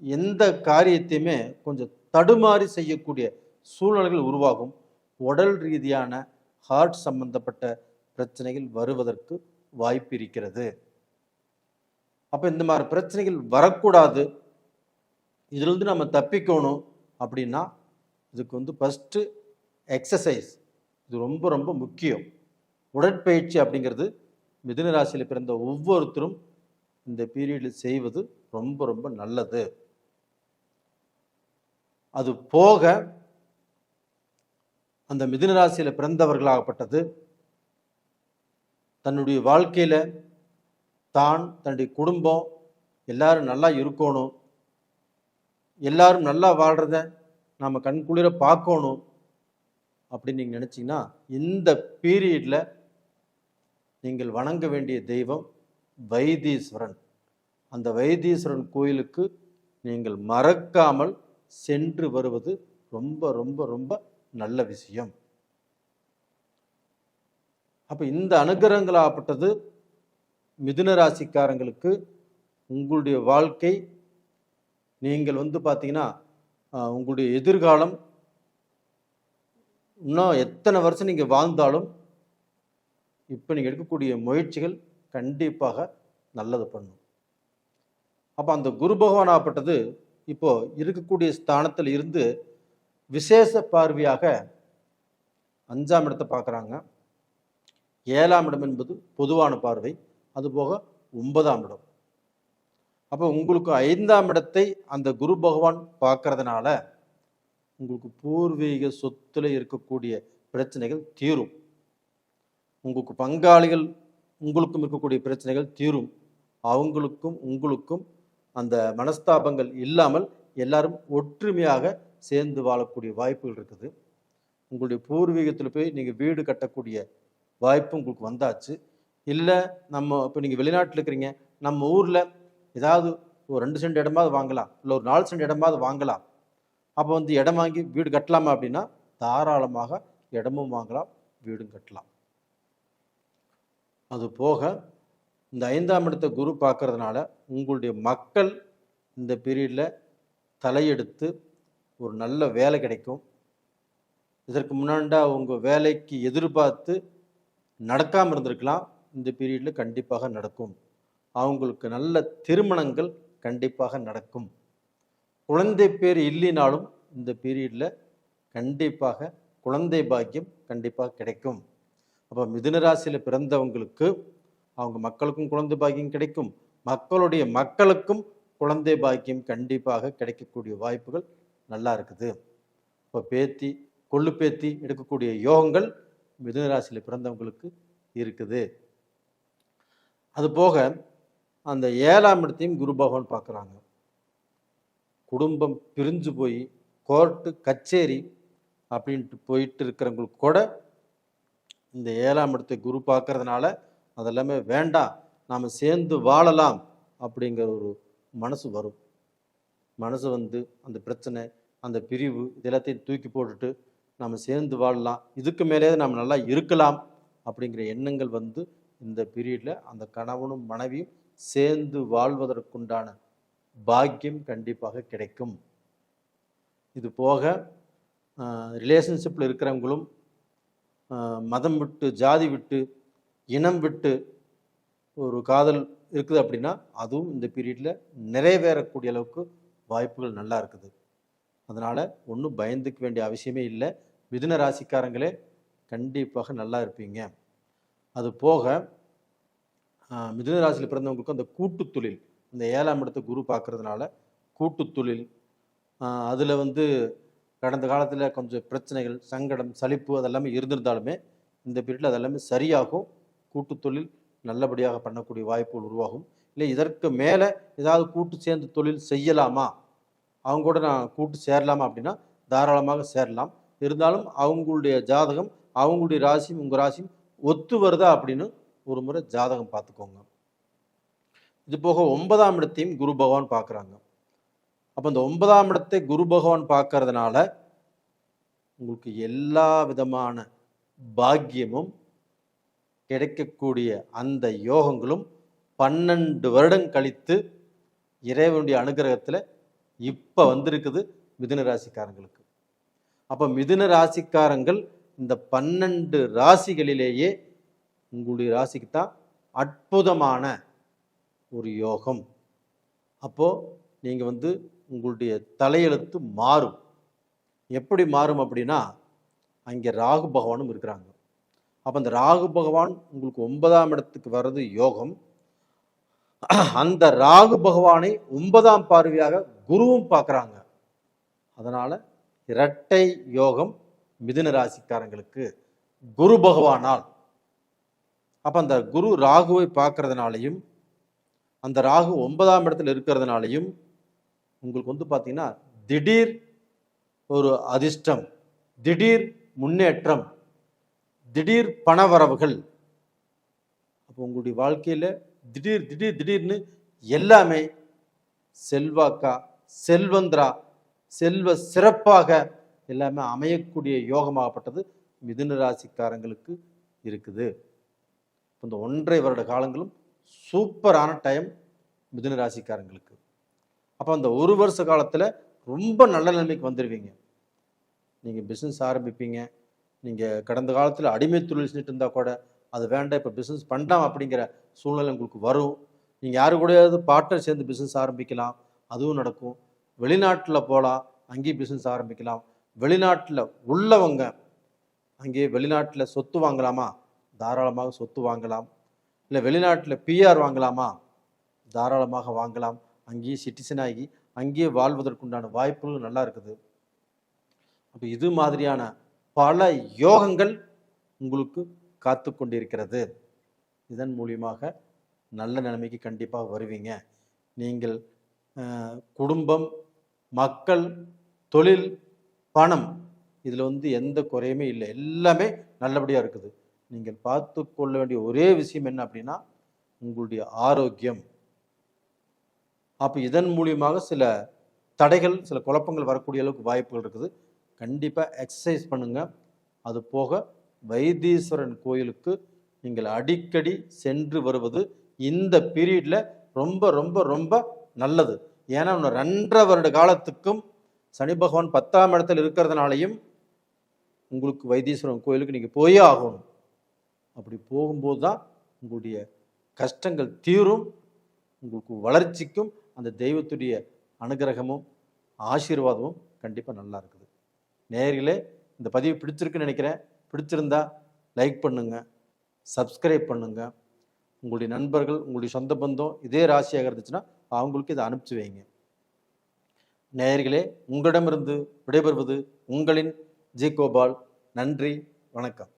எந்த காரியத்தையுமே கொஞ்சம் தடுமாறி செய்யக்கூடிய சூழ்நிலைகள் உருவாகும். உடல் ரீதியான ஹார்ட் சம்பந்தப்பட்ட பிரச்சனைகள் வருவதற்கு வாய்ப்பு இருக்கிறது. அப்போ இந்த மாதிரி பிரச்சனைகள் வரக்கூடாது, இதிலிருந்து நம்ம தப்பிக்கணும் அப்படின்னா இதுக்கு வந்து ஃபஸ்ட்டு எக்ஸசைஸ், இது ரொம்ப ரொம்ப முக்கியம். உடற்பயிற்சி அப்படிங்கிறது மிதுன ராசியில் பிறந்த ஒவ்வொருத்தரும் இந்த பீரியடில் செய்வது ரொம்ப ரொம்ப நல்லது. அது போக அந்த மிதுன ராசியில் பிறந்தவர்களாகப்பட்டது தன்னுடைய வாழ்க்கையில் தான், தன்னுடைய குடும்பம் எல்லாரும் நல்லா இருக்கணும், எல்லாரும் நல்லா வாழ்கிறத நாம் கண்குளிர பார்க்கணும் அப்படின்னு நீங்கள் நினச்சிங்கன்னா, இந்த பீரியடில் நீங்கள் வணங்க வேண்டிய தெய்வம் வைத்தீஸ்வரன். அந்த வைத்தீஸ்வரன் கோயிலுக்கு நீங்கள் மறக்காமல் சென்று வருவது ரொம்ப ரொம்ப ரொம்ப நல்ல விஷயம். அப்போ இந்த அனுகிரகங்களாகப்பட்டது மிதுன ராசிக்காரங்களுக்கு உங்களுடைய வாழ்க்கை, நீங்கள் வந்து பார்த்தீங்கன்னா உங்களுடைய எதிர்காலம் இன்னும் எத்தனை வருஷம் நீங்கள் வாழ்ந்தாலும் இப்போ நீங்கள் எடுக்கக்கூடிய முயற்சிகள் கண்டிப்பாக நல்லது பண்ணும். அப்போ அந்த குரு பகவான் ஆகப்பட்டது இப்போ இருக்கக்கூடிய ஸ்தானத்தில் இருந்து விசேஷ பார்வையாக 5ஆம் இடத்தை பார்க்குறாங்க. 7ஆம் இடம் என்பது பொதுவான பார்வை, அதுபோக 9ஆம் இடம். அப்போ உங்களுக்கு 5ஆம் இடத்தை அந்த குரு பகவான் பார்க்கறதுனால உங்களுக்கு பூர்வீக சொத்துல இருக்கக்கூடிய பிரச்சனைகள் தீரும். உங்களுக்கு பங்காளிகள் உங்களுக்கும் இருக்கக்கூடிய பிரச்சனைகள் தீரும். அவங்களுக்கும் உங்களுக்கும் அந்த மனஸ்தாபங்கள் இல்லாமல் எல்லாரும் ஒற்றுமையாக சேர்ந்து வாழக்கூடிய வாய்ப்புகள் இருக்குது. உங்களுடைய பூர்வீகத்தில் போய் நீங்கள் வீடு கட்டக்கூடிய வாய்ப்பு உங்களுக்கு வந்தாச்சு. இல்லை நம்ம இப்போ நீங்கள் வெளிநாட்டில் இருக்கிறீங்க, நம்ம ஊரில் ஏதாவது ஒரு 2 சென்ட் இடமாவது வாங்கலாம், இல்லை ஒரு 4 சென்ட் இடமாவது வாங்கலாம். அப்போ வந்து இடம் வாங்கி வீடு கட்டலாமா அப்படின்னா தாராளமாக இடமும் வாங்கலாம், வீடும் கட்டலாம். அது போக இந்த 5ஆம் இடத்தை குரு பார்க்கறதுனால உங்களுடைய மக்கள் இந்த பீரியடில் தலையெடுத்து ஒரு நல்ல வேலை கிடைக்கும். இதற்கு முன்னாண்டா உங்கள் வேலைக்கு எதிர்பார்த்து நடக்காமல் இருந்திருக்கலாம், இந்த பீரியடில் கண்டிப்பாக நடக்கும். அவங்களுக்கு நல்ல திருமணங்கள் கண்டிப்பாக நடக்கும். குழந்தை பேர் இல்லைனாலும் இந்த பீரியடில் கண்டிப்பாக குழந்தை பாக்கியம் கண்டிப்பாக கிடைக்கும். அப்போ மிதுன ராசியில் பிறந்தவங்களுக்கு அவங்க மக்களுக்கும் குழந்தை பாக்கியம் கிடைக்கும், மக்களுடைய மக்களுக்கும் குழந்தை பாக்கியம் கண்டிப்பாக கிடைக்கக்கூடிய வாய்ப்புகள் நல்லா இருக்குது. இப்போ பேத்தி கொள்ளு பேத்தி எடுக்கக்கூடிய யோகங்கள் மிதுன ராசியில் பிறந்தவங்களுக்கு இருக்குது. அதுபோக அந்த 7ஆம் இடத்தையும் குரு பகவான் பார்க்குறாங்க. குடும்பம் பிரிஞ்சு போய் கோர்ட்டு கச்சேரி அப்படின்ட்டு போயிட்டு இருக்கிறவங்களுக்கு கூட இந்த 7ஆம் இடத்தை குரு பார்க்கறதுனால அதெல்லாமே வேண்டாம், நாம் சேர்ந்து வாழலாம் அப்படிங்கிற ஒரு மனசு வரும். மனசு வந்து அந்த பிரச்சனை அந்த பிரிவு இது எல்லாத்தையும் தூக்கி போட்டுட்டு நம்ம சேர்ந்து வாழலாம், இதுக்கு மேலே நம்ம நல்லா இருக்கலாம் அப்படிங்கிற எண்ணங்கள் வந்து இந்த பீரியடில் அந்த கணவனும் மனைவியும் சேர்ந்து வாழ்வதற்குண்டான பாக்கியம் கண்டிப்பாக கிடைக்கும். இது போக ரிலேஷன்ஷிப்பில் இருக்கிறவங்களும் மதம் விட்டு ஜாதி விட்டு இனம் விட்டு ஒரு காதல் இருக்குது அப்படின்னா அதுவும் இந்த பீரியடில் நிறைவேறக்கூடிய அளவுக்கு வாய்ப்புகள் நல்லா இருக்குது. அதனால் ஒன்றும் பயந்துக்க வேண்டிய அவசியமே இல்லை. மிதுன ராசிக்காரங்களே கண்டிப்பாக நல்லா இருப்பீங்க. அது போக மிதுன ராசியில் பிறந்தவங்களுக்கு அந்த கூட்டு தொழில் இந்த 7ஆம் இடத்தை குரு பார்க்கறதுனால கூட்டு தொழில் அதில் வந்து கடந்த காலத்தில் கொஞ்சம் பிரச்சனைகள் சங்கடம் சலிப்பு அதெல்லாமே இருந்திருந்தாலுமே இந்த பீரியடில் அதெல்லாமே சரியாகும். கூட்டு தொழில் நல்லபடியாக பண்ணக்கூடிய வாய்ப்புகள் உருவாகும். இல்லை இதற்கு மேலே ஏதாவது கூட்டு சேர்ந்து தொழில் செய்யலாமா, அவங்க கூட நான் கூட்டு சேரலாமா அப்படின்னா தாராளமாக சேரலாம். இருந்தாலும் அவங்களுடைய ஜாதகம் அவங்களுடைய ராசியும் உங்கள் ராசியும் ஒத்து வருதா அப்படின்னு ஒரு முறை ஜாதகம் பார்த்துக்கோங்க. இது போக 9ஆம் இடத்தையும் குரு பகவான் பார்க்குறாங்க. அப்போ இந்த 9ஆம் இடத்தை குரு பகவான் பார்க்கறதுனால உங்களுக்கு எல்லா விதமான பாக்கியமும் கிடைக்கக்கூடிய அந்த யோகங்களும் 12 வருடம் கழித்து இறைவனுடைய அனுகிரகத்தில் இப்போ வந்திருக்குது மிதுன ராசிக்காரங்களுக்கு. அப்போ மிதுன ராசிக்காரங்கள் இந்த 12 ராசிகளிலேயே உங்களுடைய ராசிக்கு தான் அற்புதமான ஒரு யோகம். அப்போது நீங்கள் வந்து உங்களுடைய தலையெழுத்து மாறும். எப்படி மாறும் அப்படின்னா அங்கே ராகு பகவானும் இருக்கிறாங்க. அப்போ அந்த ராகு பகவான் உங்களுக்கு 9ஆம் இடத்துக்கு வர்றது யோகம். அந்த ராகு பகவானை 9ஆம் பார்வையாக குருவும் பார்க்குறாங்க. அதனால் இரட்டை யோகம் மிதுன ராசிக்காரங்களுக்கு குரு பகவானால். அப்போ அந்த குரு ராகுவை பார்க்கறதுனாலையும் அந்த ராகு 9ஆம் இடத்துல இருக்கிறதுனாலையும் உங்களுக்கு வந்து பார்த்தீங்கன்னா திடீர் ஒரு அதிர்ஷ்டம், திடீர் முன்னேற்றம், திடீர் பணவரவுகள். அப்போ உங்களுடைய வாழ்க்கையில் திடீர்னு எல்லாமே செல்வாக்கா செல்வந்திரா செல்வ சிறப்பாக எல்லாமே அமையக்கூடிய யோகமாகப்பட்டது மிதுன ராசிக்காரங்களுக்கு இருக்குது. இந்த 1.5 வருட காலங்களும் சூப்பரான டைம் மிதுன ராசிக்காரங்களுக்கு. அப்போ அந்த 1 வருஷ காலத்தில் ரொம்ப நல்ல நிலைமைக்கு வந்துடுவீங்க. நீங்கள் பிஸ்னஸ் ஆரம்பிப்பீங்க. நீங்கள் கடந்த காலத்தில் அடிமை தொழில் செஞ்சுட்டு இருந்தால் கூட அது வேண்டாம், இப்போ பிஸ்னஸ் பண்ணலாம் அப்படிங்கிற சூழ்நிலை உங்களுக்கு வரும். நீங்கள் யாரு கூடயாவது பார்ட்னர் சேர்ந்து பிஸ்னஸ் ஆரம்பிக்கலாம், அதுவும் நடக்கும். வெளிநாட்டில் போகலாம், அங்கேயும் பிஸ்னஸ் ஆரம்பிக்கலாம். வெளிநாட்டில் உள்ளவங்க அங்கேயே வெளிநாட்டில் சொத்து வாங்கலாமா, தாராளமாக சொத்து வாங்கலாம். இல்லை வெளிநாட்டில் பிஆர் வாங்கலாமா, தாராளமாக வாங்கலாம். அங்கேயே சிட்டிசன் ஆகி அங்கேயே வாழ்வதற்குண்டான வாய்ப்புகள் நல்லா இருக்குது. அப்போ இது மாதிரியான பல யோகங்கள் உங்களுக்கு காத்து கொண்டிருக்கிறது. இதன் மூலியமாக நல்ல நிலைமைக்கு கண்டிப்பாக வருவீங்க. நீங்கள் குடும்பம், மக்கள், தொழில், பணம் இதில் வந்து எந்த குறையுமே இல்லை, எல்லாமே நல்லபடியாக இருக்குது. நீங்கள் பார்த்து கொள்ள வேண்டிய ஒரே விஷயம் என்ன அப்படின்னா உங்களுடைய ஆரோக்கியம். அப்போ இதன் மூலியமாக சில தடைகள் சில குழப்பங்கள் வரக்கூடிய அளவுக்கு வாய்ப்புகள் இருக்குது. கண்டிப்பாக எக்ஸசைஸ் பண்ணுங்கள். அது போக வைத்தீஸ்வரன் கோயிலுக்கு நீங்கள் அடிக்கடி சென்று வருவது இந்த பீரியடில் ரொம்ப ரொம்ப ரொம்ப நல்லது. ஏன்னா 2.5 வருட காலத்துக்கும் சனி பகவான் 10ஆம் இடத்தில் இருக்கிறதுனாலையும் உங்களுக்கு வைத்தீஸ்வரன் கோயிலுக்கு நீங்கள் போயே ஆகணும். அப்படி போகும்போது தான் உங்களுடைய கஷ்டங்கள் தீரும், உங்களுக்கு வளர்ச்சிக்கும் அந்த தெய்வத்துடைய அனுகிரகமும் ஆசீர்வாதமும் கண்டிப்பாக நல்லா இருக்குது. நேயர்களே, இந்த பதிவு பிடிச்சிருக்குன்னு நினைக்கிறேன். பிடிச்சிருந்தா லைக் பண்ணுங்கள், சப்ஸ்கிரைப் பண்ணுங்கள். உங்களுடைய நண்பர்கள், உங்களுடைய சொந்த பந்தம் இதே ராசியாக இருந்துச்சுன்னா அவங்களுக்கு இதை அனுப்பிச்சு வைங்க. நேயர்களே, உங்களிடமிருந்து விடைபெறுவது உங்களின் ஜி கோபால். நன்றி, வணக்கம்.